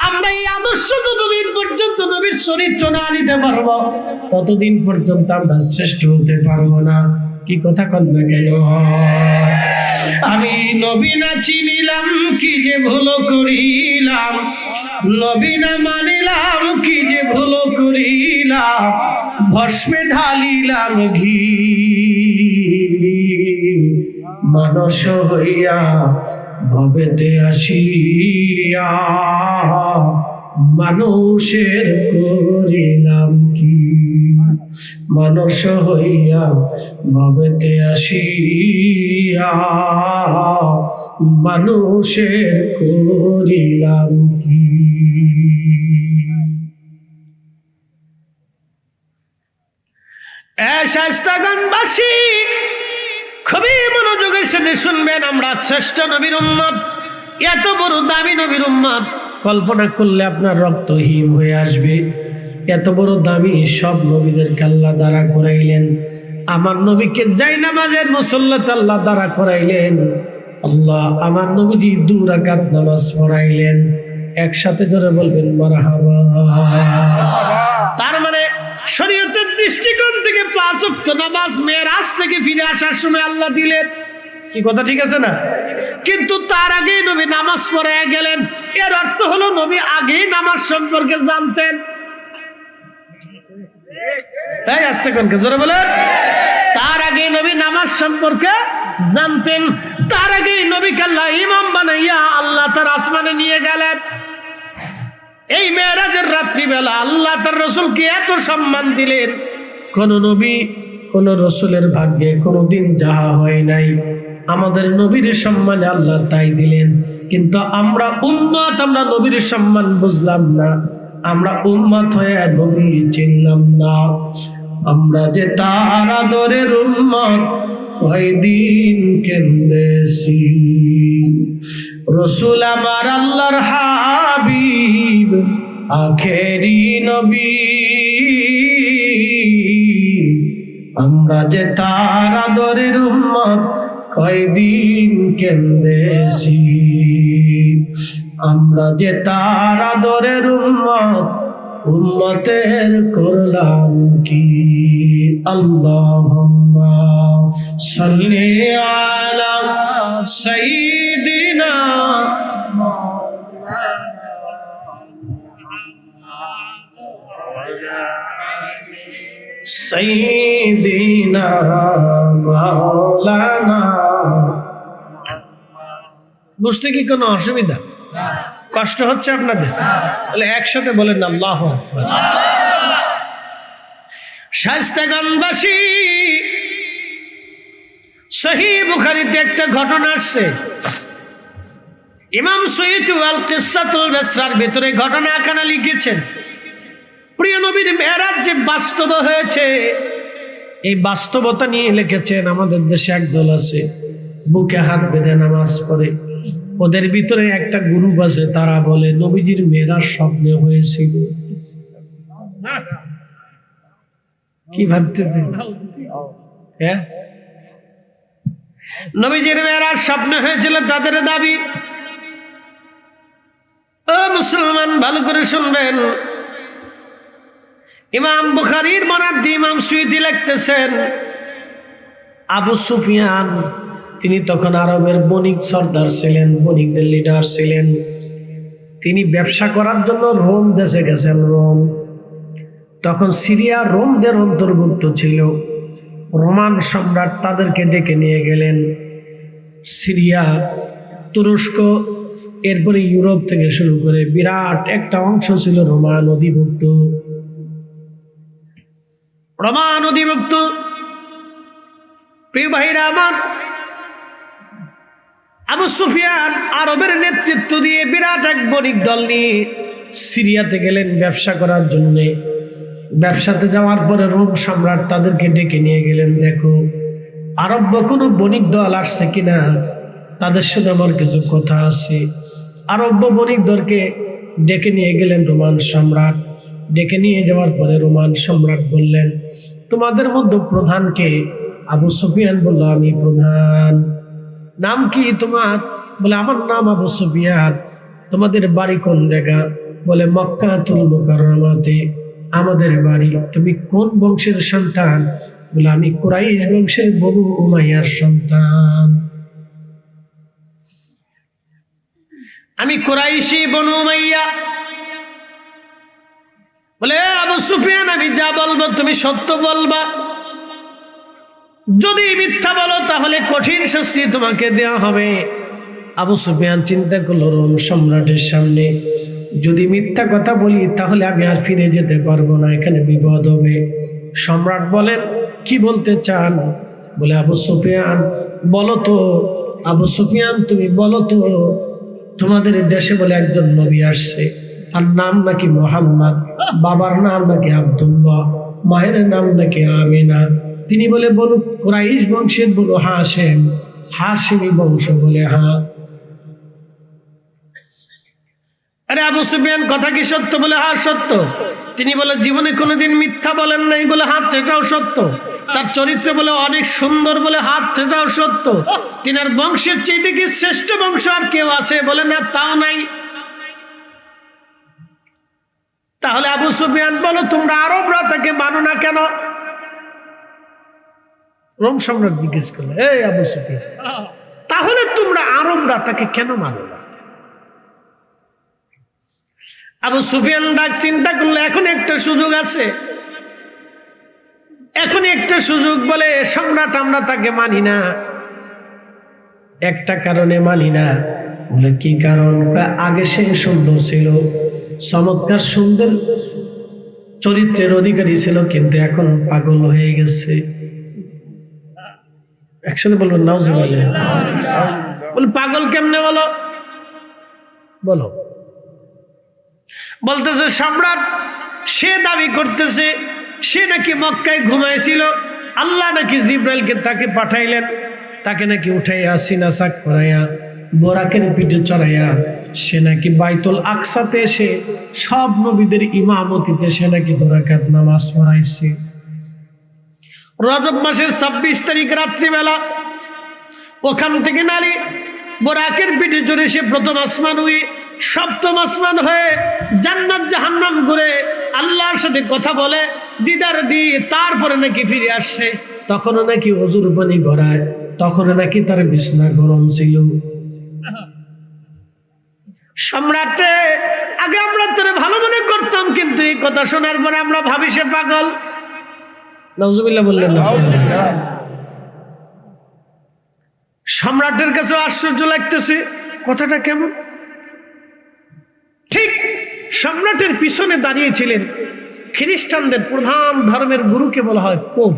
[SPEAKER 1] আমরা এই আদর্শ যতদিন পর্যন্ত নবীর চরিত্র না নিতে পারবো ততদিন পর্যন্ত আমরা শ্রেষ্ঠ হতে পারবো না। কি কথা কন না কেন? আমি নবী না চিনিলাম, কি যে ভুল করিলাম, নবী না মানিলাম, কি যে ভুল করিলাম, ভস্মে ঢালিলাম ঘি, মানস হইয়া ভবেতে আসিয়া মানুষের করিলাম কি, মানস হইয়া ভবেতে আসিয়া মানুষের করিলাম কি। শায়েস্তাগঞ্জবাসী খুবই মনোযোগের সাথে শুনবেন, আমরা শ্রেষ্ঠ নবীর উম্মত, এত বড় দামি নবীর উম্মত, কল্পনা করলে আপনার রক্ত হিম হয়ে আসবে। এত বড় দামি সব নবীদেরকে আল্লাহ দাঁড়া করাইলেন, আমার নবীকে জায়নামাজের মুসল্লাতে আল্লাহ দাঁড়া করাইলেন। আল্লাহ আমার নবীজি 2 রাকাত নামাজ পড়াইলেন। একসাথে জোরে বলবেন মারহাবা। তার মানে শরীয়তের দৃষ্টিকোণ থেকে 5 ওয়াক্ত নামাজ মেরাজ থেকে ফিরে আসার সময় আল্লাহ দিলেন। কি কথা ঠিক আছে না? কিন্তু তার আগেই নবী নামাজ পড়ে গেলেন। এর অর্থ হলো নবী আগেই নামাজ সম্পর্কে জানতেন। এই আস্তে কোনকে জোরে বলেন। তার আগে নবী নামাজ সম্পর্কে জানতেন। তার আগে নবীকে আল্লাহ ইমাম বানাইয়া আল্লাহ তার আসমানে নিয়ে গেলেন। এই মেরাজের রাত্রিবেলা আল্লাহ তার রাসূলকে এত সম্মান দিলেন, কোন নবী কোন রাসূলের ভাগ্যে কোনদিন যাহা হয় নাই। আমাদের নবীর সম্মানে আল্লাহ তাই দিলেন। কিন্তু আমরা উম্মত, আমরা নবীর সম্মান বুঝলাম না, আমরা উম্মত হয়ে নবী চিনলাম না। আমরা যে তার আদরের উম্মত কয়দিন কেন্দেছি। রসুল আমার আল্লাহর হাবিব আখেরি নবী, আমরা যে তার আদরের উম্মত কয়দিন কেন্দেছি। আমরা যে তার আদরের উম্মত, উম্মতের করলাম কি। আল্লাহুম্মা সাল্লি আলা সাইয়্যিদিনা সাইয়্যিদিনা মাওলানা। বুঝতে কি কোনো অসুবিধা, কষ্ট হচ্ছে আপনাদের? বলে একসাথে বলেন না আল্লাহু আকবার। শায়েস্তাগঞ্জবাসী, সহিহ বুখারীতে একটা ঘটনা আসছে। ইমাম সুয়ুতী আল কিসাতুল বিসরার ভিতরে ঘটনা আকারে লিখেছেন। প্রিয় নবীর মেরাজ যে বাস্তব হয়েছে, এই বাস্তবতা নিয়ে লিখেছেন। আমাদের দেশে একদল আছে বুকে হাত বেঁধে নামাজ পড়ে, ওদের ভিতরে একটা গ্রুপ আছে, তারা বলে নবীজির মেরাজ স্বপ্নে হয়েছিল। কি ভাবতেছেন? হ্যাঁ, নবীজির মেরাজ স্বপ্নে হয়েছিল তাদের দাবি। ও মুসলমান, ভালো করে শুনবেন। ইমাম বুখারীর বরাদ্দি ইমাম সুয়ুতী লিখতেছেন, আবু সুফিয়ান তিনি তখন আরবের বণিক সর্দার ছিলেন, বণিকদের লিডার ছিলেন। তিনি ব্যবসা করার জন্য রোম দেশে গেছেন। রোম তখন সিরিয়া রোমদের অন্তর্ভুক্ত ছিল। রোমান সম্রাট তাদেরকে ডেকে নিয়ে গেলেন। সিরিয়া, তুরস্ক, এরপরে ইউরোপ থেকে শুরু করে বিরাট একটা অংশ ছিল রোমান অধিভুক্ত। রোমান অধিভুক্ত প্রিয় ভাইরা আমার, আবু সুফিয়ান আরবের নেতৃত্ব দিয়ে বিরাট এক বণিক দল নিয়ে সিরিয়াতে গেলেন ব্যবসা করার জন্য। ব্যবসাতে যাওয়ার পরে রোম সম্রাট তাদেরকে ডেকে নিয়ে গেলেন, দেখো আরব কোনো বণিক দল আসছে কিনা, তাদের সাথে আমার কিছু কথা আছে। আরব বণিক দলকে ডেকে নিয়ে গেলেন রোমান সম্রাট। ডেকে নিয়ে যাওয়ার পরে রোমান সম্রাট বললেন, তোমাদের মধ্যে প্রধান কে? আবু সুফিয়ান বলল, আমি প্রধান। নাম কি তোমার? বলে আমার নাম আবু সুফিয়ান। তোমাদের বাড়ি কোন জায়গা? বলে মক্কাতুল মুকাররমাতে আমাদের বাড়ি। তুমি কোন বংশের সন্তান? বলে আমি কুরাইশ বংশের বনু উমাইয়ার সন্তান। আমি কুরাইশি বনু উমাইয়া। বলে আবু সুফিয়ান, আমি যা বলবো তুমি সত্য বলবা, যদি মিথ্যা বলো তাহলে কঠিন শাস্তি তোমাকে দেওয়া হবে। আবু সুফিয়ান চিন্তা করলো, রোম সম্রাটের সামনে যদি মিথ্যা কথা বলি তাহলে আমি আর ফিরে যেতে পারবো না, এখানে বিপদ হবে। সম্রাট বলেন, কি বলতে চান? বলে আবু সুফিয়ান বলো তো। আবু সুফিয়ান তুমি বলো তো, তোমাদের দেশে বলে একজন নবী আসছে, তার নাম নাকি মুহাম্মদ, বাবার নাম নাকি আব্দুল্লাহ, মায়ের নাম নাকি আমিনা। তিনি বলে বনু কুরাইশ বংশের বনু হাশিম, হাশিমি বংশ। বলে হ্যাঁ। আরে আবু সুফিয়ান কথা কি সত্য? বলে হ্যাঁ সত্য। তিনি বলে জীবনে কোনোদিন মিথ্যা বলেন নাই? বলে হ্যাঁ সেটাও সত্য। তার চরিত্র বলে অনেক সুন্দর? বলে হ্যাঁ সেটাও সত্য। তিনার বংশের চাইতে কি শ্রেষ্ঠ বংশ আর কেউ আছে? বলে না, তাও নাই। তাহলে আবু সুফিয়ান বলো, তোমরা আরবরা তাকে মানো না কেন? রোম সম্রাট জিজ্ঞেস করলো, এই আবু সুফিয়ান, তাহলে তোমরা আরবরা তাকে কেন মানো না? আবু সুফিয়ান ডাক চিন্তা করলো, এখন একটা সুযোগ আছে, এখন একটা সুযোগ। বলে সম্রাট, আমরা তাকে মানি না, একটা কারণে মানি না। বলে কি কারণ? আগে সে সুন্দর ছিল, চমৎকার সুন্দর চরিত্রের অধিকারী ছিল, কিন্তু এখন পাগল হয়ে গেছে। একসাথে বলবেন নাউজুবিল্লাহ। বলে পাগল কেমনে? বলো বলো। বলতেছে সম্রাট সে দাবি করতেছে সে নাকি মক্কায় ঘুমাইছিল, আল্লাহ নাকি জিব্রাইলকে তাকে পাঠাইলেন, তাকে নাকি উঠাইয়া সিনা চাক করাইয়া বোরাকের পিঠে চড়াইয়া সে নাকি বাইতুল আকসাতে এসে সব নবীদের ইমামতিতে সে নাকি 2 রাকাত নামাজ পড়াইছে। রজব মাসের 26 তারিখ রাত্রিবেলা ওখান থেকে নারী বোরাকের পিঠে চড়ে সে প্রথম আসমান হয়ে 7ম আসমান হয়ে জান্নাত জাহান্নাম ঘুরে আল্লাহর সাথে কথা বলে দিদার দিয়ে তারপরে নাকি ফিরে আসছে। তখনও নাকি ওজুর পানি গড়ায়, তখনও নাকি তার বিছনা গরম ছিল। সম্রাট আগে আমরা তোরে ভালো মনে করতাম, কিন্তু এই কথা শোনার পরে আমরা ভাবি সে পাগল। নাউজুবিল্লাহ বললেন না? সম্রাটের কাছে আশ্চর্য লাগতেছে, কথাটা কেমন? ঠিক সম্রাটের পিছনে দাঁড়িয়েছিলেন খ্রিস্টানদের প্রধান ধর্মের গুরুকে বলা হয় পোপ।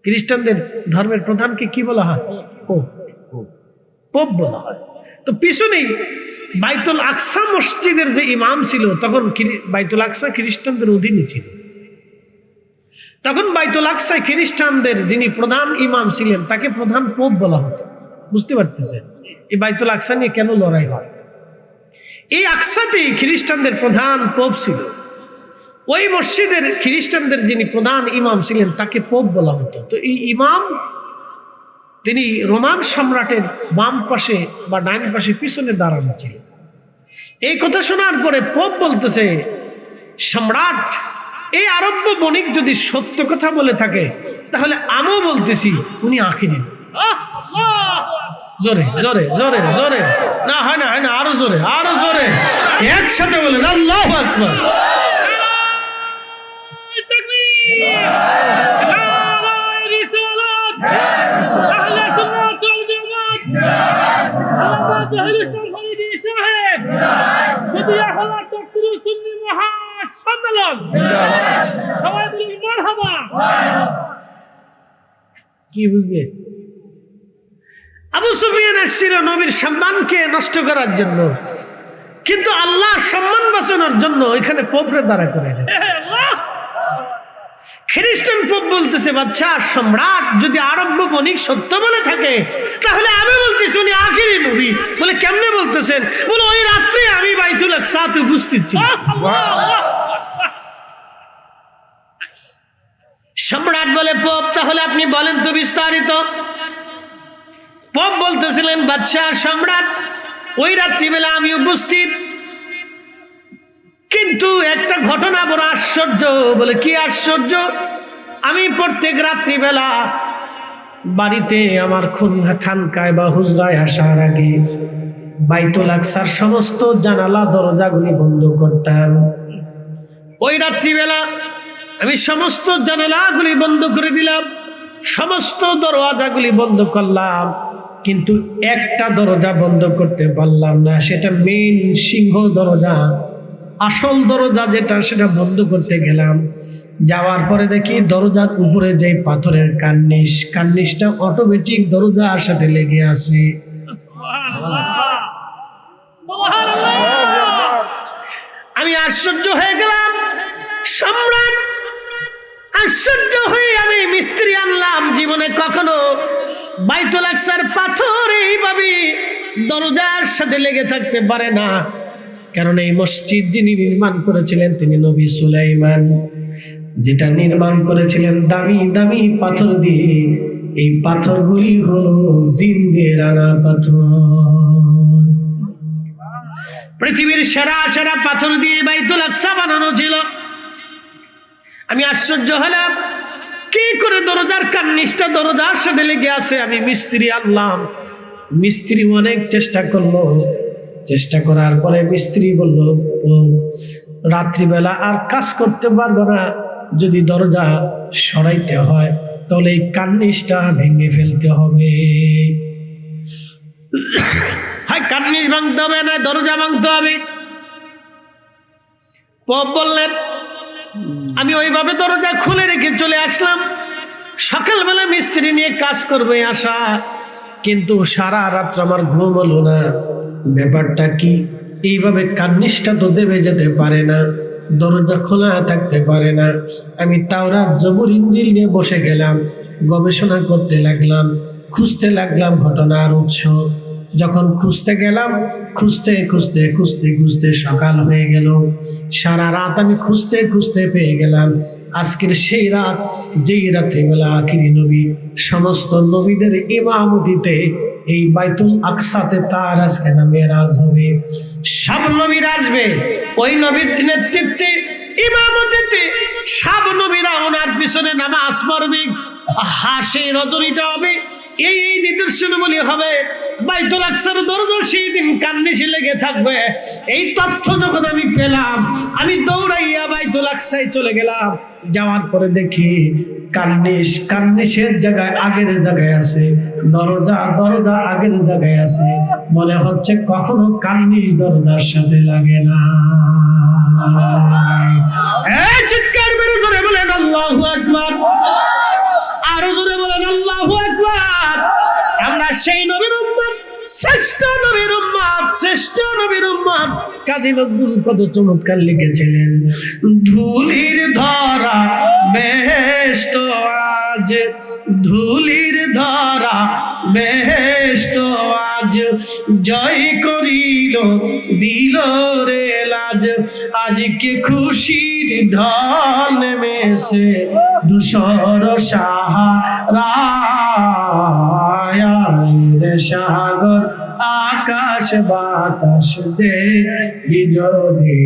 [SPEAKER 1] খ্রিস্টানদের ধর্মের প্রধানকে কি বলা হয়? পোপ। পোপ বলা হয়। তো পিছনেই বাইতুল আকসা মসজিদের যে ইমাম ছিল, তখন বাইতুল আকসা খ্রিস্টানদের অধীনে ছিল। তখন বাইতুল আকসায় খ্রিস্টানদের যিনি প্রধান ইমাম ছিলেন তাকে প্রধান পোপ বলা হতো। বুঝতে পারতেছেন এই বাইতুল আকসা নিয়ে কেন লড়াই হয়? এই আকসাতেই খ্রিস্টানদের প্রধান পোপ ছিল। ওই মসজিদের খ্রিস্টানদের যিনি প্রধান ইমাম ছিলেন তাকে পোপ বলা হতো। তো এই ইমাম তিনি রোমান সম্রাটের বাম পাশে বা ডাইন পাশে পিছনে দাঁড়ানো ছিল। এই কথা শোনার পরে পোপ বলতেছে, সম্রাট এই আরব্য বণিক যদি সত্য কথা বলে থাকে তাহলে আমিও বলতেছি উনি আখিরি। জোরে জোরে জোরে জোরে, না হয় না হয় না, আরো জোরে আরো জোরে, একসাথে বলেন আল্লাহু আকবার। কি বুঝবে? আবু সুফিয়ান এসেছিল নবীর সম্মানকে নষ্ট করার জন্য, কিন্তু আল্লাহ সম্মান বাঁচানোর জন্য এখানে পোপরে দাঁড়া করে রেখেছে। খ্রিস্টান পোপ বলতেছে, বাচ্চা সম্রাট যদি আরব্য বণিক সত্য বলে থাকে তাহলে আমি বলতেছি উনি আখিরি নবী। বলে কেমনে বলতেছেন? বলে ওই রাত্রে আমি বাইতুল আকসাতে উপস্থিত ছিলাম। সম্রাট বলে, পোপ তাহলে আপনি বলেন তো বিস্তারিত। পোপ বলতেছিলেন, বাদশাহ সম্রাট ওই রাত্রিবেলা আমি উপস্থিত, কিন্তু একটা ঘটনা বড় আশ্চর্য। বলে কি আশ্চর্য? আমি প্রত্যেক রাত্রিবেলা বাড়িতে আমার খানকায় বা হুজরায় আসার আগে বাইতুল আকসার সমস্ত জানালা দরজাগুলি বন্ধ করতাম। ওই রাত্রিবেলা আমি সমস্ত জানালাগুলি বন্ধ করে দিলাম, সমস্ত দরওয়াজাগুলি বন্ধ করলাম, কিন্তু একটা দরজা বন্ধ করতে পারলাম না। সেটা মেইন সিংহ দরজা, আসল দরজা যেটা, সেটা বন্ধ করতে গেলাম। যাওয়ার পরে দেখি দরজার উপরে যে পাথরের কার্নিশটা অটোমেটিক দরজার সাথে লেগে আছে। আমি আশ্চর্য হয়ে গেলাম। সম্রাট আশ্চর্য হয়ে আমি মিস্ত্রি আনলাম, জীবনে কখনো বাইতুল আকসার পাথর এইভাবে দরজার সাথে লেগে থাকতে পারে না। কারণ এই মসজিদ যিনি নির্মাণ করেছিলেন তিনি নবী সুলাইমান, যেটা নির্মাণ করেছিলেন দামি দামি পাথর দিয়ে। এই পাথরগুলি হলো জিন দিয়ে রাঙা পাথর। পৃথিবীর সেরা সেরা পাথর দিয়ে বাইতুল আকসা বানানো ছিল। আমি আশ্চর্য হলাম, কি করে দরজার কার্নিশটা দরজার সাথে লেগে আছে। আমি মিস্ত্রি আনলাম, মিস্ত্রি অনেক চেষ্টা করলো। চেষ্টা করার পরে মিস্ত্রি বলল, রাত্রিবেলা আর কাজ করতে পারবো না, যদি দরজা সরাইতে হয় তাহলে এই কার্নিশটা ভেঙে ফেলতে হবে। হয় কার্নিশ ভাঙতে হবে, না দরজা ভাঙতে হবে। পোপ বললেন, আমি ওইভাবে দরজা খুলে রেখে চলে আসলাম। সকালবেলা মিস্ত্রি নিয়ে কাজ করবে আশা, কিন্তু সারা রাত্র আমার ঘুম হলো না। ব্যাপারটা কি? এইভাবে কার্নিশটা তো দেবে যেতে পারে না, দরজা খোলা থাকতে পারে না। আমি তাওরাত জবুর ইনজিল নিয়ে বসে গেলাম, গবেষণা করতে লাগলাম, খুঁজতে লাগলাম ঘটনার উৎস। যখন খুঁজতে গেলাম, খুঁজতে খুঁজতে খুঁজতে খুঁজতে সকাল হয়ে গেল। সারা রাত আমি খুঁজতে খুঁজতে পেয়ে গেলাম আজকের সেই রাত, যেই রাত্রিবেলা আখিরি নবী সমস্ত নবীদের ইমামতিতে এই বাইতুল আকসাতে তার আজকে না মেরাজ হবে। সব নবীরা আসবে ওই নবীর নেতৃত্বে, ইমামতিতে সব নবীরা ওনার পিছনে নামাজ পড়বে। সেই রজনীটা হবে, এই নিদর্শন বলি হবে। বাইতুল আকসার দরজা সেই দিন কান্নিসে লেগে থাকবে। এই তথ্য যখন আমি পেলাম, আমি দৌড়াইয়া বাইতুল আকসায় চলে গেলাম। যাওয়ার পরে দেখি কার্নিশের জায়গায় আগের জায়গায় আছে, দরজা আগের জায়গায় আছে। মনে হচ্ছে কখনো কার্নিশ দরজার সাথে লাগে না। চিৎকার মেরে জোরে বলেন আল্লাহু আকবার, আরো জোরে বলেন আল্লাহু আকবার। আমরা সেই নবীর উম্মত, শ্রেষ্ঠ নবীর উম্মত, শ্রেষ্ঠ নবীর উম্মত। কাজী নজরুল কত চমৎকার লিখেছিলেন, ধুলির ধরা বেহেশত আজ, ধুলির ধরা বেহেশত আজ, জয় করিল দিল রে লাজ। আজকে খুশির ঢল নেমেছে ধূসর সাহারায়, সাগর আকাশ বাতাস দেখবি যদি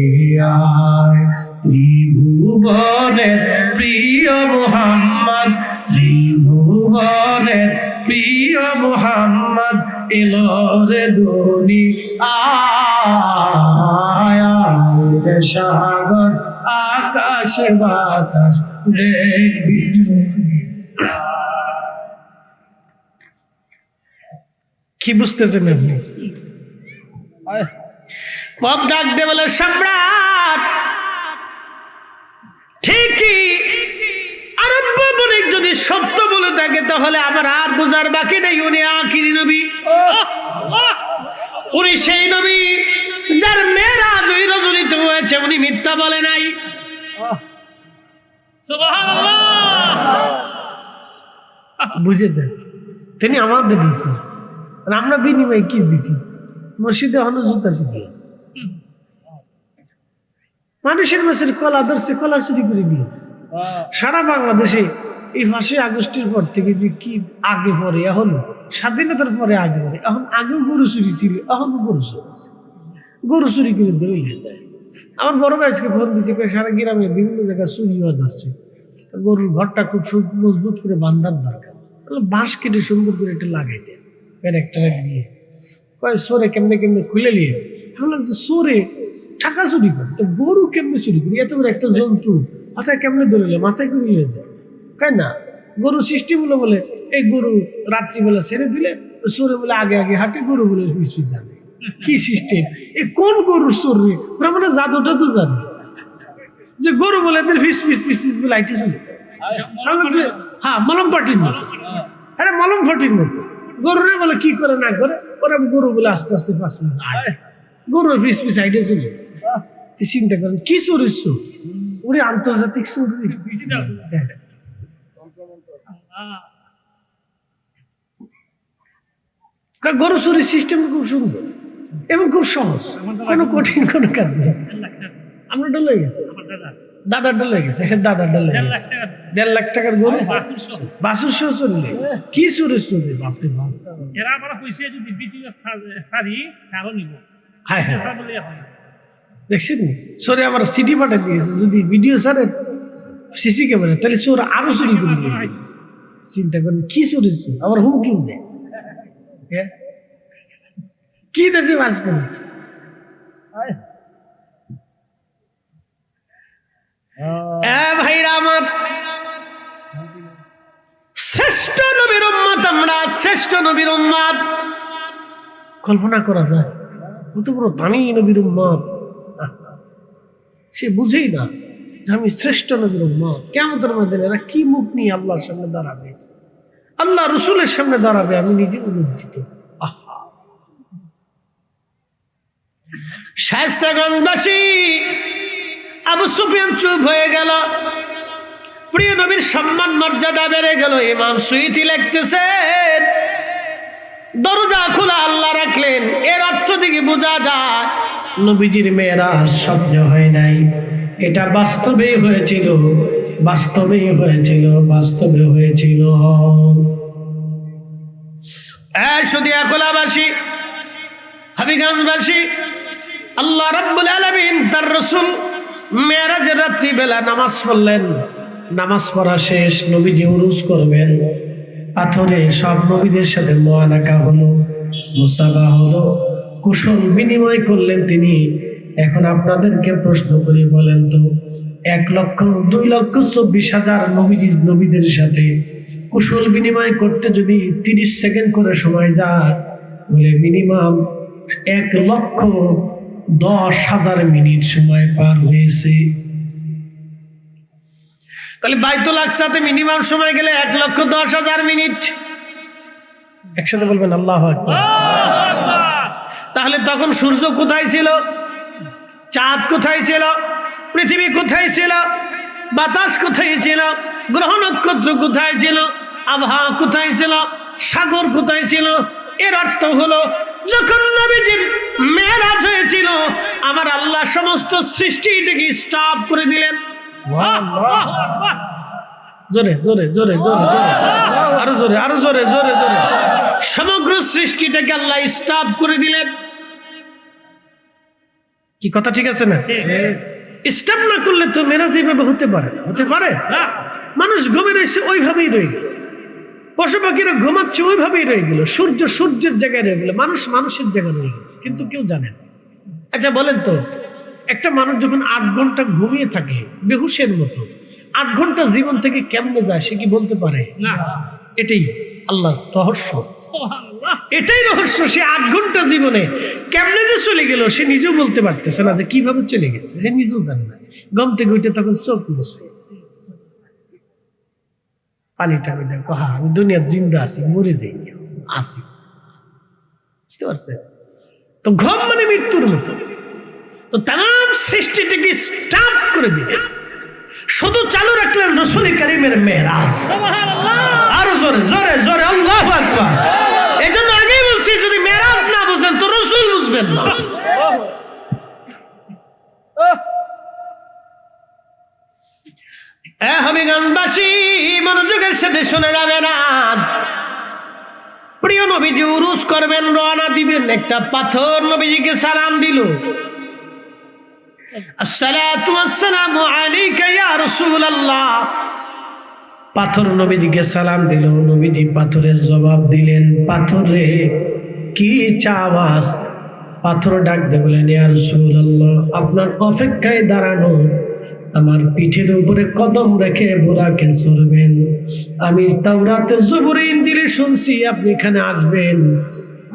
[SPEAKER 1] আয়। ত্রিভুবনের প্রিয় মুহাম্মদ, ত্রিভুবনের প্রিয় মুহাম্মদ এলো রে দুনিয়ায়, সাগর আকাশ বাতাস দেখবি যদি। কি বুঝতেছেন আপনি? পপ ডাক দে বলে, সম্রাট ঠিকই, আরব্য বণিক যদি সত্য বলে থাকে তাহলে আমার আর বোঝার বাকি নেই। উনি আখিরি নবী, উনি সেই নবী যার মেরাজ ওই রজনীতে হয়েছে, উনি মিথ্যা বলে নাই। বুঝেছেন? তিনি আমাদের দিয়েছেন, আমরা বিনিময়ে কি দিছি? মসজিদে হনুজুত আছে দিয়ে মানুষের মাসের কলা ধরছে, কলা চুরি করে দিয়েছে। সারা বাংলাদেশে এই 5ই আগস্টের পর থেকে যে কি আগে পরে, এখন স্বাধীনতার পরে আগে পরে, এখন আগেও গরু চুরি ছিল, এখন গরু চুরি আছে, গরু চুরি করে দৌড়ে যায়। আমার বড় ভাই আজকে ফোন দিচ্ছে, সারা গ্রামে বিভিন্ন জায়গায় চুরি হওয়া ধরছে, গরুর ঘরটা খুব মজবুত করে বান্ধার দরকার, বাঁশ কেটে সুন্দর করে এটা লাগাই দেন একটা দিয়ে। কয় সোরে কেমনে কেমনে খুলে নিয়ে, ভাবলাম যে সোরে টাকা চুরি করে, তো গরু কেমনে চুরি করি? এত বড় একটা জন্তু মাথায় কেমনে ধরে, মাথায় করে নিয়ে যায়, তাই না? গরু সিস্টেম হলো বলে এই গরু রাত্রিবেলা ছেড়ে দিলে সোরে বলে আগে আগে হাঁটে, গরু বলে পিছ পিছ যাবে। কি সিস্টেম? এই কোন গরুর সোর রে? ওরা মানে জাদুটা তো জানে যে গরু বলে এদের পিস পিস পিস পিস বলে আইটে চলে। হ্যাঁ, মলম পাটির মতো, আরে মলম ফাটির মতো গরুরে বলে কি করে না করে, ওরা গরু বলে আস্তে আস্তে 5 মিনিট গরু পিস পিস আইটে চলে। চিন্তা করেন কি চোরের চোর, ওরে আন্তর্জাতিক চোর। গরু চুরির সিস্টেম খুব সুন্দর এবং খুব সহজ, কোনো কঠিন কোনো কাজ নেই। আমরা ডলে গেছে, দাদার ডলে গেছে, দাদার ডলে গেছে 1.5 লাখ টাকার গরু, 1200 চলে গেছে। কি চুরের চুরি, বাপরে বাপ। হ্যাঁ হ্যাঁ, দেখছেন চোরে আবার সিটি পাঠা দিয়েছে, যদি ভিডিও ছাড়েন সিসি ক্যামেরা, তাহলে চোর আরো চুরি করে নিয়ে। চিন্তা করেন কি চোরের চোর, আবার হুমকিও দেয়। কি দেশে বাস করে? ভাইরা আমার, শ্রেষ্ঠ নবীর উম্মত আমরা, শ্রেষ্ঠ নবীর উম্মত। কল্পনা করা যায় কত বড় দামি নবীর উম্মত। সে বুঝেই না যে আমি শ্রেষ্ঠ নবীর উম্মত। কিয়ামতের ময়দানে এরা কি মুখ নিয়ে আল্লাহর সামনে দাঁড়াবে, আল্লাহ রসুলের সামনে দাঁড়াবে, আমি নিজে লজ্জিত। শায়েস্তাগঞ্জবাসী আবু সুফিয়ান চুপ হয়ে গেল। প্রিয় নবীর সম্মান মর্যাদা বেড়ে গেল। ইমাম সুয়ুতি লিখতেছেন, দরজা খোলা আল্লাহ রাখলেন, এর অর্থ থেকে বোঝা যায় নবীজির মেরাজ স্বপ্ন হয় নাই, এটা বাস্তবেই হয়েছিল, বাস্তবেই হয়েছিল, বাস্তবে হয়েছিল। সুদিয়া খোলাবাসী, হাবিগঞ্জবাসী, আল্লাহ রাব্বুল আলামিন তার রাসূল মেরাজের রাত্রি বেলা নামাজ পড়লেন। নামাজ পড়া শেষ, নবীজি উরুজ করবেন। পাথরে সব নবীদের সাথে মুআনাকা হলো, মুসাফা হলো, কুশল বিনিময় করলেন তিনি। এখন আপনাদেরকে প্রশ্ন করি, বলেন তো 1,02,24,000 নবীদের সাথে কুশল বিনিময় করতে যদি 30 সেকেন্ড করে সময় যায়, তাহলে মিনিমাম 1,10,000 মিনিট সময় পার হয়েছে। তাহলে বাইতুল আকসাতে মিনিমাম সময় গেলে 1,10,000 মিনিট। একসাথে বলবেন আল্লাহু আকবার। তাহলে তখন সূর্য কোথায় ছিল, চাঁদ কোথায় ছিল, পৃথিবী কোথায় ছিল, বাতাস কোথায় ছিল, গ্রহ নক্ষত্র কোথায় ছিল, আবহাওয়া কোথায় ছিল, সাগর কোথায় ছিল? এর অর্থ হলো, যখন নবীজির মেরাজ হয়েছিল, আমার আল্লাহ সমস্ত সৃষ্টিটাকে স্টপ করে দিলেন। জোরে জোরে জোরে জোরে জোরে, আরো জোরে, আরো জোরে জোরে জোরে। সমগ্র সৃষ্টিটাকে আল্লাহ স্টপ করে দিলেন। কি কথা ঠিক আছে না? স্টপ না করলে তো মেরাজ এইভাবে হতে পারে না, হতে পারে? মানুষ ঘুমের এসে ওইভাবেই রয়ে গেল, পশু পাখিরা ঘুমাচ্ছে ওইভাবেই রয়ে গেল, সূর্য সূর্যের জায়গায় রয়ে গেল, মানুষ মানুষের জায়গায় রয়ে গেল, কিন্তু কেউ জানে না। আচ্ছা বলেন তো, একটা মানুষ যখন 8 ঘন্টা ঘুমিয়ে থাকে বেহুশের মতো, 8 ঘন্টা জীবন থেকে কেমনে যায় সে কি বলতে পারে? না। এটাই আল্লাহর রহস্য, এটাই রহস্য। সে 8 ঘন্টা জীবনে কেমনে যে চলে গেল সে নিজেও বলতে পারতেছে না, যে কিভাবে চলে গেছে সে নিজেও জানে না। ঘুম থেকে উঠে তখন চোখ মুছে পানি টানি দেয়, কহা আমি দুনিয়ার জিন্দা আছি, মরে যাইনি, আছি। বুঝতে পারছেন তো? ঘুম মানে মৃত্যুর মতো। তো তাম সৃষ্টিটাকে স্টপ করে দিলেন, শুধু চালু রাখলেন রাসূল কারীমের মেরাজ। আরো জোরে জোরে জোরে আল্লাহু আকবার। এই জন্য আগেই বলছি, যদি মেরাজ না বুঝেন তো রাসূল বুঝবেন না। হবিগঞ্জবাসী মনোযোগের সাথে শুনে যাবেন। আজ প্রিয় নবীজি উরুজ করবেন, রওনা দিবেন, একটা পাথর নবীজিকে সালাম দিল, আসসালাতু ওয়াসসালামু আলাইকা ইয়া রাসূলুল্লাহ। পাথর নবীজিকে সালাম দিল, নবীজি পাথরের জবাব দিলেন, পাথরে কি চাওয়াস? পাথর ডাক দিয়ে বলেন, ইয়া রাসূলুল্লাহ, আপনার অপেক্ষায় দাঁড়ানো, আমার পিঠের উপরে কদম রেখে বুরাকে চড়বেন। আমি তাওরাতে জবুরে ইনজিলে শুনছি আপনি এখানে আসবেন,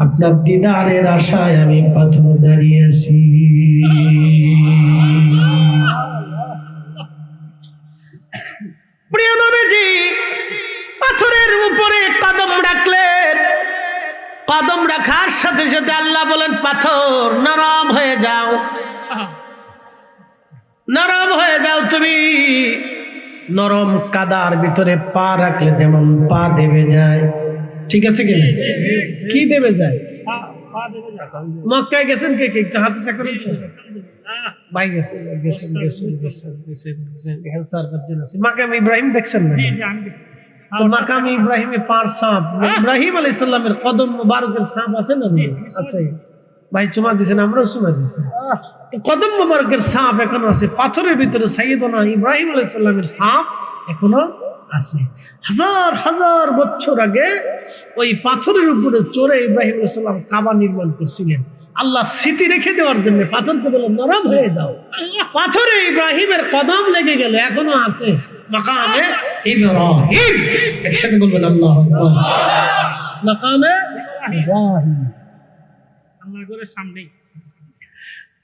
[SPEAKER 1] আপনার দিদারের আশায় আমি পাথর দাঁড়িয়ে আছি। প্রিয় নবীজি পাথরের উপরে কদম রাখলেন। কদম রাখার সাথে সাথে আল্লাহ বলেন, পাথর নরম হয়ে যাও, নরম হয়ে যাও। তুমি নরম কাদার ভিতরে পা রাখলে যেমন পা দেবে যায়, ঠিক আছে কিনা? কি দেবে যায়? মক্কায় গেছেন কে কে? একটু হাতে চাকর ভাই গেছেন, গেছেন গেছেন গেছেন গেছেন গেছেন। এখানে 4-5 জন আছে। মাকাম ইব্রাহিম দেখছেন না? মাকাম ইব্রাহিমে পার সাপ, ইব্রাহিম আলাইহিস সালামের কদম মুবারকের সাপ আছে না? আছে। ভাই চুমা দিয়েছেন, আমরাও চুমা দিয়েছি। কদম মুবারকের সাপ এখনো আছে। পাথরের ভিতরে সাইয়েদনা ইব্রাহিম আলাইহিস সালামের সাপ এখনো আছে। হাজার হাজার বছর আগে ওই পাথরের উপরে চড়ে ইব্রাহিম আলাইহিস সালাম কাবা নির্মাণ করছিলেন। আল্লাহ স্মৃতি রেখে দেওয়ার জন্য পাথরকে বলে নরম হয়ে যাও। পাথরে ইব্রাহিমের কদম লেগে গেল, এখনো আছে মাকামে ইব্রাহিম। একসাথে বলবেন আল্লাহু আকবার। মাকামে ইব্রাহিম,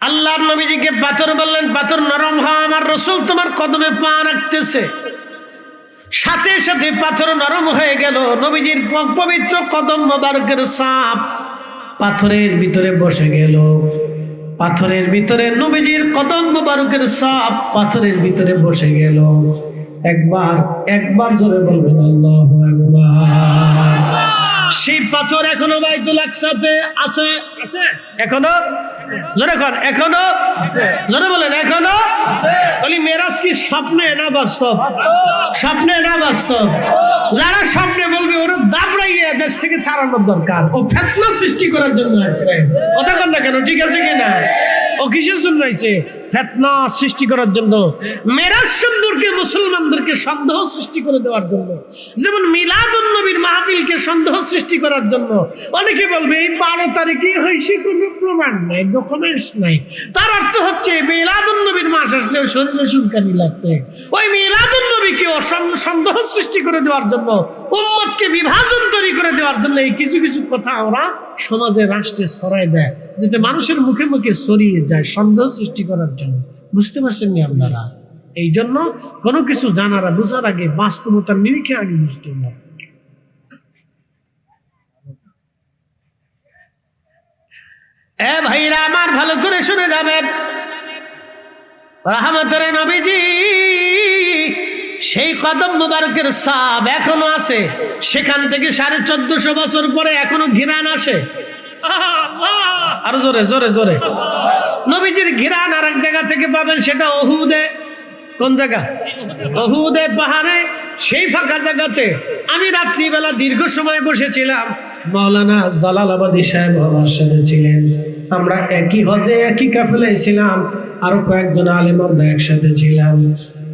[SPEAKER 1] আল্লাহর নবীজিকে পাথর বললেন, পাথর নরম হওয়া, আমার রাসূল তোমার কদমে পা রাখতেছে। সাথে সাথে পাথর নরম হয়ে গেল। নবীজির পবিত্র কদম মোবারকের সাপ পাথরের ভিতরে বসে গেল। পাথরের ভিতরে নবীজির কদম মোবারকের ছাপ পাথরের ভিতরে বসে গেল। একবার জোরে বলবেন আল্লাহু আকবার। সেই পাথর এখনো বাইতুল আকসাতে আছে, এখনো জোরে কোন, এখনো জোরে বলেন, এখনো। বলি মেরাজ কি স্বপ্নে না বাস্তব? স্বপ্নে না বাস্তব? যারা স্বপ্নে বলবে ওরা দাবড়াইয়া দেশ থেকে তাড়ানোর দরকার। ও ফিতনা সৃষ্টি করার জন্য আসছে, কথা কন না কেন? ঠিক আছে কিনা? ও কিসের জন্য আইছে? ফিতনা সৃষ্টি করার জন্য, মেরাজ সম্পর্কে মুসলমানদেরকে সন্দেহ সৃষ্টি করে দেওয়ার জন্য, যেমন মিলাদুন নবীর মাহফিলকে সন্দেহ সৃষ্টি করার জন্য। অনেকে বলবে এই 12 তারিখে হয়েছে, কোনো প্রমাণ নাই, ডকুমেন্টস নাই। তার অর্থ হচ্ছে মিলাদুন নবীর মাস আসলে শরীরে সুলকানি লাগছে। ওই মিলাদুন নবীকে সন্দেহ সৃষ্টি করে দেওয়ার জন্য, উম্মতকে বিভাজন তৈরি করে দেওয়ার জন্য এই কিছু কিছু কথা ওরা সমাজে রাষ্ট্রে ছড়ায় দেয়, যাতে মানুষের মুখে মুখে ছড়িয়ে যায় সন্দেহ সৃষ্টি করার জন্য। বুঝতে পারছেন নি আপনারা? এই জন্য কোনো কিছু জানারা বোঝার আগে বাস্তবতার নিরিখে আগে বুঝতে হবে। ভাইরা আমার, ভালো করে শুনে যাবেন। রাহমাতের নবীজি সেই কদম মুবারকের ছাপ এখনো আছে। সেখান থেকে 1450 বছর পরে এখনো ঘিরান আসে। আরো জোরে জোরে জোরে। নবীজির ঘিরান আর এক জায়গা থেকে পাবেন, সেটা উহুদে। কোন জায়গা? উহুদে পাহাড়ে, সেই ফাঁকা জায়গাতে আমি রাত্রিবেলা দীর্ঘ সময় বসেছিলাম। মাওলানা জালালাবাদী সাহেব আমার সাথে ছিলেন। আমরা একই হজে একই কাফেলায় ছিলাম, আরো কয়েকজন আলেম আমরা একসাথে ছিলাম।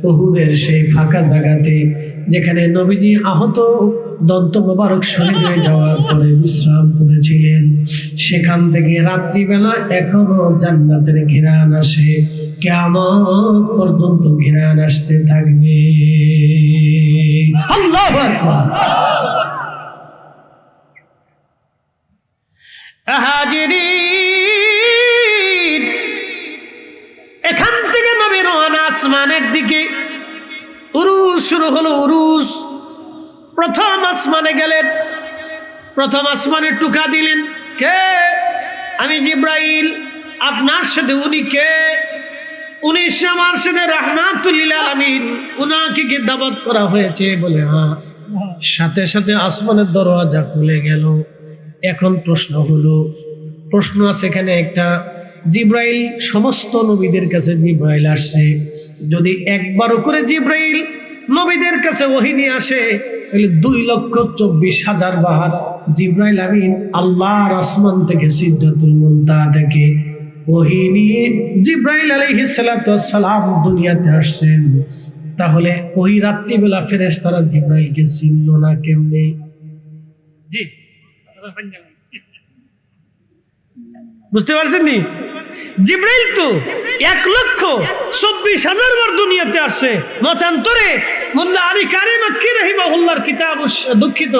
[SPEAKER 1] উহুদের সেই ফাঁকা জায়গাতে যেখানে নবীজি আহত দন্ত মোবারক শহীদ হয়ে যাওয়ার পরে বিশ্রাম করেছিলেন, সেখান থেকে রাত্রিবেলা এখনো জান্নাতের ঘিরান আসে। কিয়ামত পর্যন্ত ঘিরান আসতে থাকবে। আল্লাহু আকবার। হাজিরিন, এখান থেকে নবী রওনা আসমানের দিকে। উরুজ শুরু হলো, উরুজ। প্রথম আসমানে গেলেন, প্রথম আসমানে টুকা দিলেন। কে? আমি জিব্রাইল। আপনার সাথে উনি কে? উনি আমার সাথে রাহমাতুল লিল আলামিন, উনাকে কি দাওয়াত করা হয়েছে? বলে হ্যাঁ। সাথে সাথে আসমানের দরওয়াজা খুলে গেল। এখন প্রশ্ন হলো, প্রশ্ন আছে এখানে একটা। জিব্রাইল, সমস্ত নবীদের কাছে জিব্রাইল আসছে। যদি একবারও করে জিব্রাইল নবীদের কাছে ওহী নিয়ে আসে, তাহলে 2,24,000 বার জিব্রাইল আমিন আল্লাহর আসমান থেকে সিদরাতুল মুনতাহা থেকে ওহী নিয়ে জিব্রাইল আলাইহিস সালাতু ওয়াস সালাম দুনিয়াতে আসছেন। তাহলে ওই রাত্রিবেলা ফেরেশতারা জিব্রাইলকে চিনল না কেমনে? জি, বুঝতে পারছেন নি? জিব্রাইল তো 1,24,000 বার দুনিয়াতে আসছে। মতান্তরে মোল্লা আলী কারি মাক্কি রাহিমাহুল্লাহর কিতাব, দুঃখিত,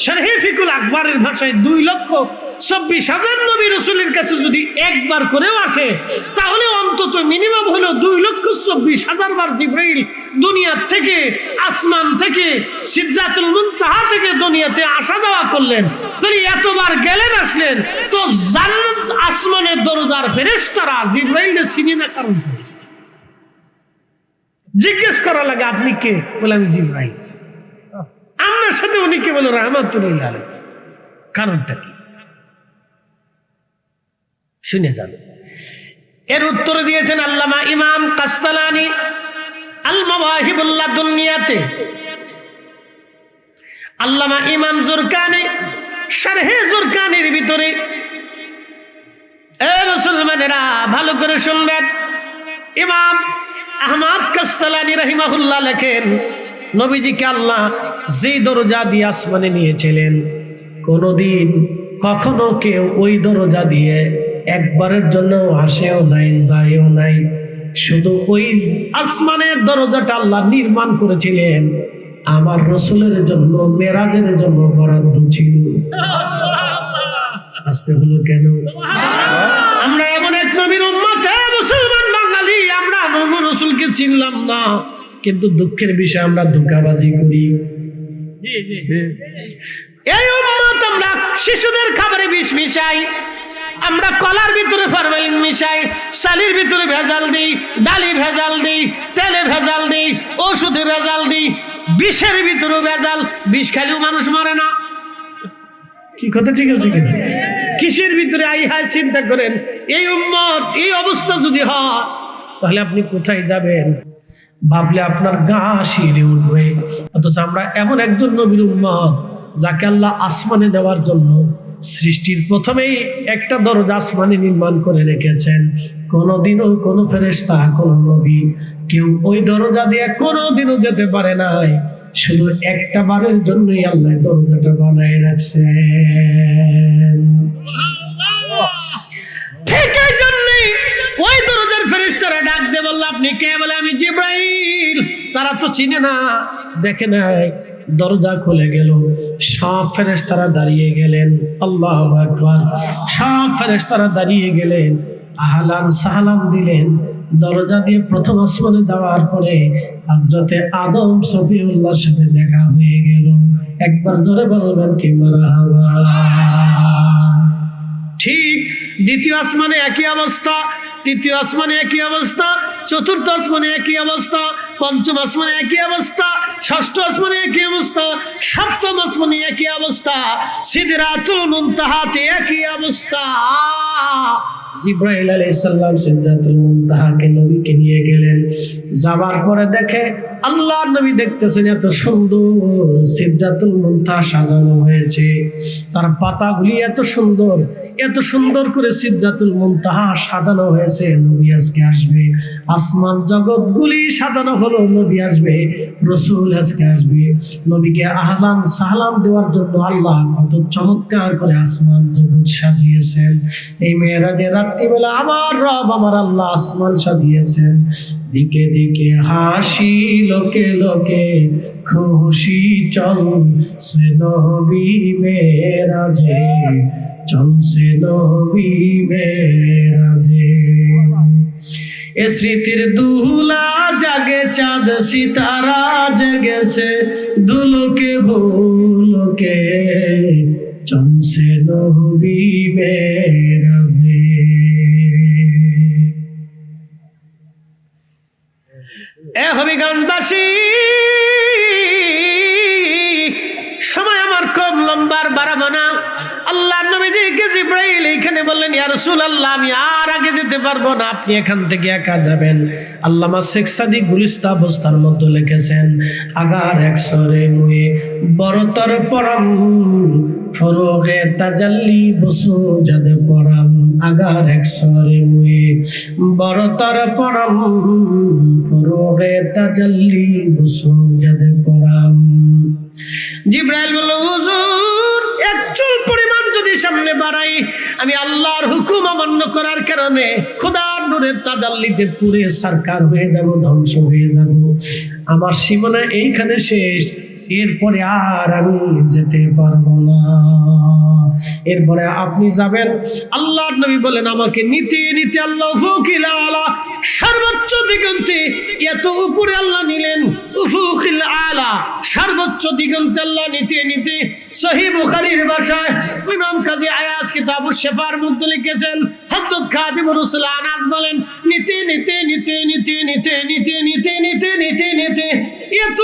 [SPEAKER 1] শারহে ফিকুল আকবরের ভাষায় 2,24,000 নবী রাসূলের কাছে যদি একবার করেও আসে, তাহলে অন্তত মিনিমাম হলো 2,24,000 বার জিব্রাইল দুনিয়া থেকে, আসমান থেকে, সিদরাতুল মুনতাহা থেকে দুনিয়াতে আসা যাওয়া করলেন। তাহলে এতবার গেলেন আসলেন, তো জান্নাত আসমানের দরজার ফেরেশতারা জিব্রাইলকে চিনে না কারণ কি? জিজ্ঞেস করা লাগে, আপনি কে? বলে আমি জিব্রাইল। আপনার সাথে উনি কে? বলে রাহমাতুল লিল আলামিন। কারণটা কি? শুনে যান। এর উত্তর দিয়েছেন আল্লামা ইমাম কাসতালানি আল মাওয়াহিবুল লাদুনিয়াতে, আল্লামা ইমাম জুরকানি শারহে জুরকানির ভিতরে। এ মুসলমানেরা ভালো করে শুনবেন। ইমাম আহমদ কাসতালানি রাহিমাহুল্লাহ লেখেন, নবীজিকে আল্লাহ যে দরজা দিয়ে আসমানে নিয়েছিলেন, কোনোদিন কখনো কেউ ওই দরজা দিয়ে একবারের জন্য আসেও নাই, যায়ও নাই। শুধু ওই আসমানের দরজাটা আল্লাহ নির্মাণ করেছিলেন আমার রাসূলের জন্য, মেরাজের জন্য বরাদ্দ ছিল। আসতে হলো কেন? আমরা এমন এক নবীর উম্মত, মুসলমান বাঙালি, আমরা নবী রাসূলকে চিনলাম না, কিন্তু দুঃখের বিষয় আমরা ধোঁকাবাজি করি। এই উম্মত আমরা শিশুদের খাবারে বিষ মিশাই, আমরা কলার ভিতরে ফরমালিন মিশাই, চালের ভিতরে ভেজাল দিই, ডালি ভেজাল দিই, তেলে ভেজাল দিই, ওষুধে ভেজাল দিই, বিষের ভিতরেও ভেজাল। বিষ খাইলেও মানুষ মরে না। কি কথা ঠিক আছে কিনা? কিসের ভিতরে আই হায় চিন্তা করেন। এই উম্মত এই অবস্থা যদি হয় তাহলে আপনি কোথায় যাবেন? ভাবলে আপনার গা শিরে উঠবে। অথচ আমরা এমন একজন নবীর উম্মত যাকে আল্লাহ আসমানে দেওয়ার জন্য সৃষ্টির প্রথমেই একটা দরজা আসমানে নির্মাণ করে রেখেছেন। কোনোদিনও কোনো ফেরেশতা, কোনো নবী কেউ ওই দরজা দিয়ে কোনোদিনও যেতে পারে নাই। শুধু একটা বারের জন্যই আল্লাহ দরজাটা বানায় রাখছেন। ঠিক এই জন্যই ওই দরজার ফেরেশতারা ডাক দিয়ে বলল, আপনি কে? বলে, আমি জিবরাইল। তারা তো চিনে না, দেখে নাই। দরজা খুলে গেল, সব ফেরেশতারা দাঁড়িয়ে গেলেন। আল্লাহু আকবার। সব ফেরেশতারা দাঁড়িয়ে গেলেন, আহলান সাহলান দিলেন। দরজা দিয়ে প্রথম আসমানে যাওয়ার পরে হযরতে আদম সফিউল্লাহর সাথে দেখা হয়ে গেল। একবার জোরে বলবেন কি মারহাবা। ঠিক দ্বিতীয় আসমানে একই অবস্থা, তৃতীয় আসমানে একই অবস্থা, চতুর্থ আসমানে একই অবস্থা, পঞ্চম আসমানে একই অবস্থা, ষষ্ঠ আসমানে একই অবস্থা, সপ্তম আসমানে একই অবস্থা, সিদরাতুল মুনতাহাতে একই অবস্থা। জিবরাইল আলাইহিস সালাম সিদরাতুল মুনতাহাকে নবীকে নিয়ে গেলেন। যাবার পরে দেখে আল্লাহর নবী দেখতেছেন এত সুন্দর সিদরাতুল মুনতাহা সাজানো হয়েছে। তার পাতাগুলি এত সুন্দর করে সিদরাতুল মুনতাহা সাজানো হয়েছে। নবী আজকে আসবে। আসমান জগৎগুলি সাজানো হলো, নবী আসবে, রাসূল আজকে আসবে। নবীকে আহলান সাহলান দেওয়ার জন্য আল্লাহ কত চমৎকার করে আসমান জগৎ সাজিয়েছেন। এই মেরাজের রাত্রিবেলা আমার রব আমার আল্লাহ আসমান সাজিয়েছেন। দিকে দিকে হাসি, লোকে লোকে খুশি, চলছে নবী মেরাজে, চলছে নবী মেরাজে। এ স্মৃতির দুলা জাগে, চাঁদ সিতারা জেগেছে, দুলোকে ভুলোকে চলছে নবী মেরাজে। এ হবিগঞ্জবাসী, সময় আমার খুব লম্বার বাড়াবো না। আল্লাহ নবীজিকে জিবরাইল এইখানে বললেন, ইয়া রাসূলুল্লাহ, আমি আর আগে যেতে পারবো না, আপনি এখান থেকে একা যাবেন। আল্লামা শেখ সাদী গুলিস্তা বস্তার মধ্যে লিখেছেন, আগার একসরে মুয়ে বরতর পরম ফরোগে তাজাল্লি বসু যাদে পরম। আগার একসরে মুয়ে বরতর পরম ফরোগে তাজাল্লি বসু যাদে পরম। জিবরাইল বলল, হুজুর, এক চুল পরিমাণ যদি সামনে বাড়াই, আমি আল্লাহর হুকুম অমান্য করার কারণে খোদার নূরের তাজাল্লিতে পুড়ে সারকার হয়ে যাব, ধ্বংস হয়ে যাব। আমার সীমানা এইখানে শেষ, এরপরে আর আমি যেতে পারবো না। এরপরে আপনি যাবেন। আল্লাহর নবী বলেন, আমাকে নিতে নিতে আল্লাহ উফুকিল আলা, সর্বোচ্চ দিগন্তে, এত উপরে আল্লাহ নিলেন। উফুকিল আলা, সর্বোচ্চ দিগন্তে আল্লাহ নিতে নিতে। সহিহ বুখারীর ভাষায় ইমাম কাজী আয়াজ কিতাবুশ শিফার মধ্যে লিখেছেন, হযরত খাদিমুর রাসূল আনাস বলেন, নিতে নিতে নিতে নিতে নিতে নিতে নিতে নিতে নিতে নিতে এত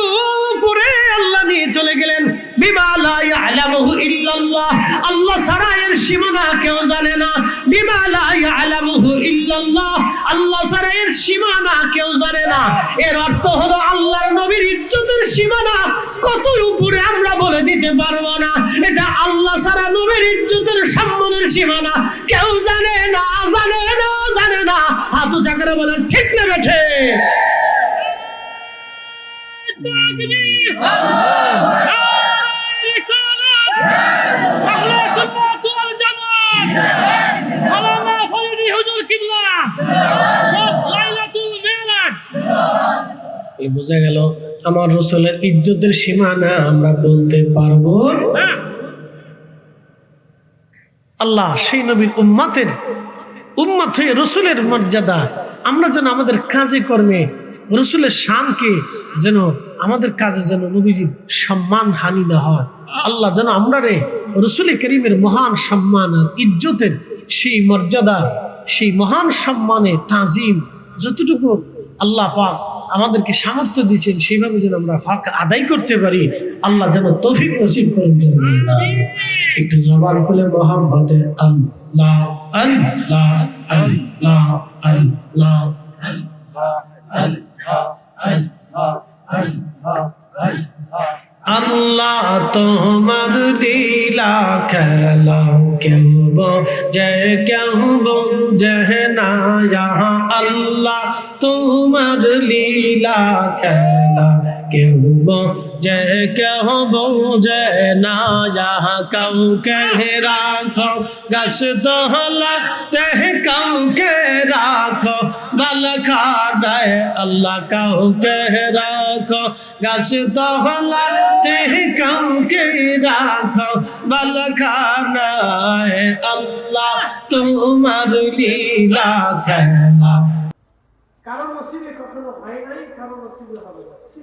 [SPEAKER 1] উপরে আল্লাহ নিয়ে চলে গেলেন। বিমা লা ইয়ালামুহু ইল্লাল্লাহ, আল্লাহ ছাড়া এর সীমানা কেউ জানে না। বিমা লা ইয়ালামুহু ইল্লাল্লাহ, আল্লাহ ছাড়া এর সীমানা কেউ জানে না। এর অর্থ হলো আল্লাহর নবীর ইজ্জতের সীমানা কত উপরে আমরা বলে দিতে পারবো না। এটা আল্লাহ ছাড়া নবীর ইজ্জতের সম্মানের সীমানা কেউ জানে না, জানে না, জানে না। হাত উঁচা করে বলেন, ঠিক না বেঠে? বোঝা গেল আমার রাসূলের ইজ্জতের সীমানা আমরা বলতে পারবো। আল্লাহ সেই নবীর উম্মত হয়ে রাসূলের মর্যাদা আমরা যেন আমাদের কাজে কর্মে রাসূলের শানকে যেন আমাদের কাজে যেন নবীজির সম্মান হানি না হয়, আল্লাহ যেন আমরা রে রসুল করিমের মহান সম্মান আর ইজ্জতের সেই মর্যাদা, সেই মহান সম্মানে তাজিম যতটুকু আল্লাহ পাক আমাদেরকে সামর্থ্য দিয়েছেন সেইভাবে যেন আমরা হক আদায় করতে পারি। আল্লাহ যেন তৌফিক নসিব করেন। একটু জবান খুলে মহাব্বতে আল্লাহ আল্লাহ আল্লাহ আল্লাহ আল্লাহ তোমার লীলা খেলা কেউ বোঝে কেউ বোঝে না আল্লাহ তোমার লীলা খেলা কেউ বোঝে কেউ বোঝে না কাউকে রাখো গাছ তলাতে কাউকে রাখো বালখানায় আল্লাহ কাউকে রাখো গাছ তলাতে কাউকে রাখো বালখানায় আল্লাহ তোমার লীলা খেলা। কারো নসিবে কখনো হয় নাই, কারো নসিবে হবে।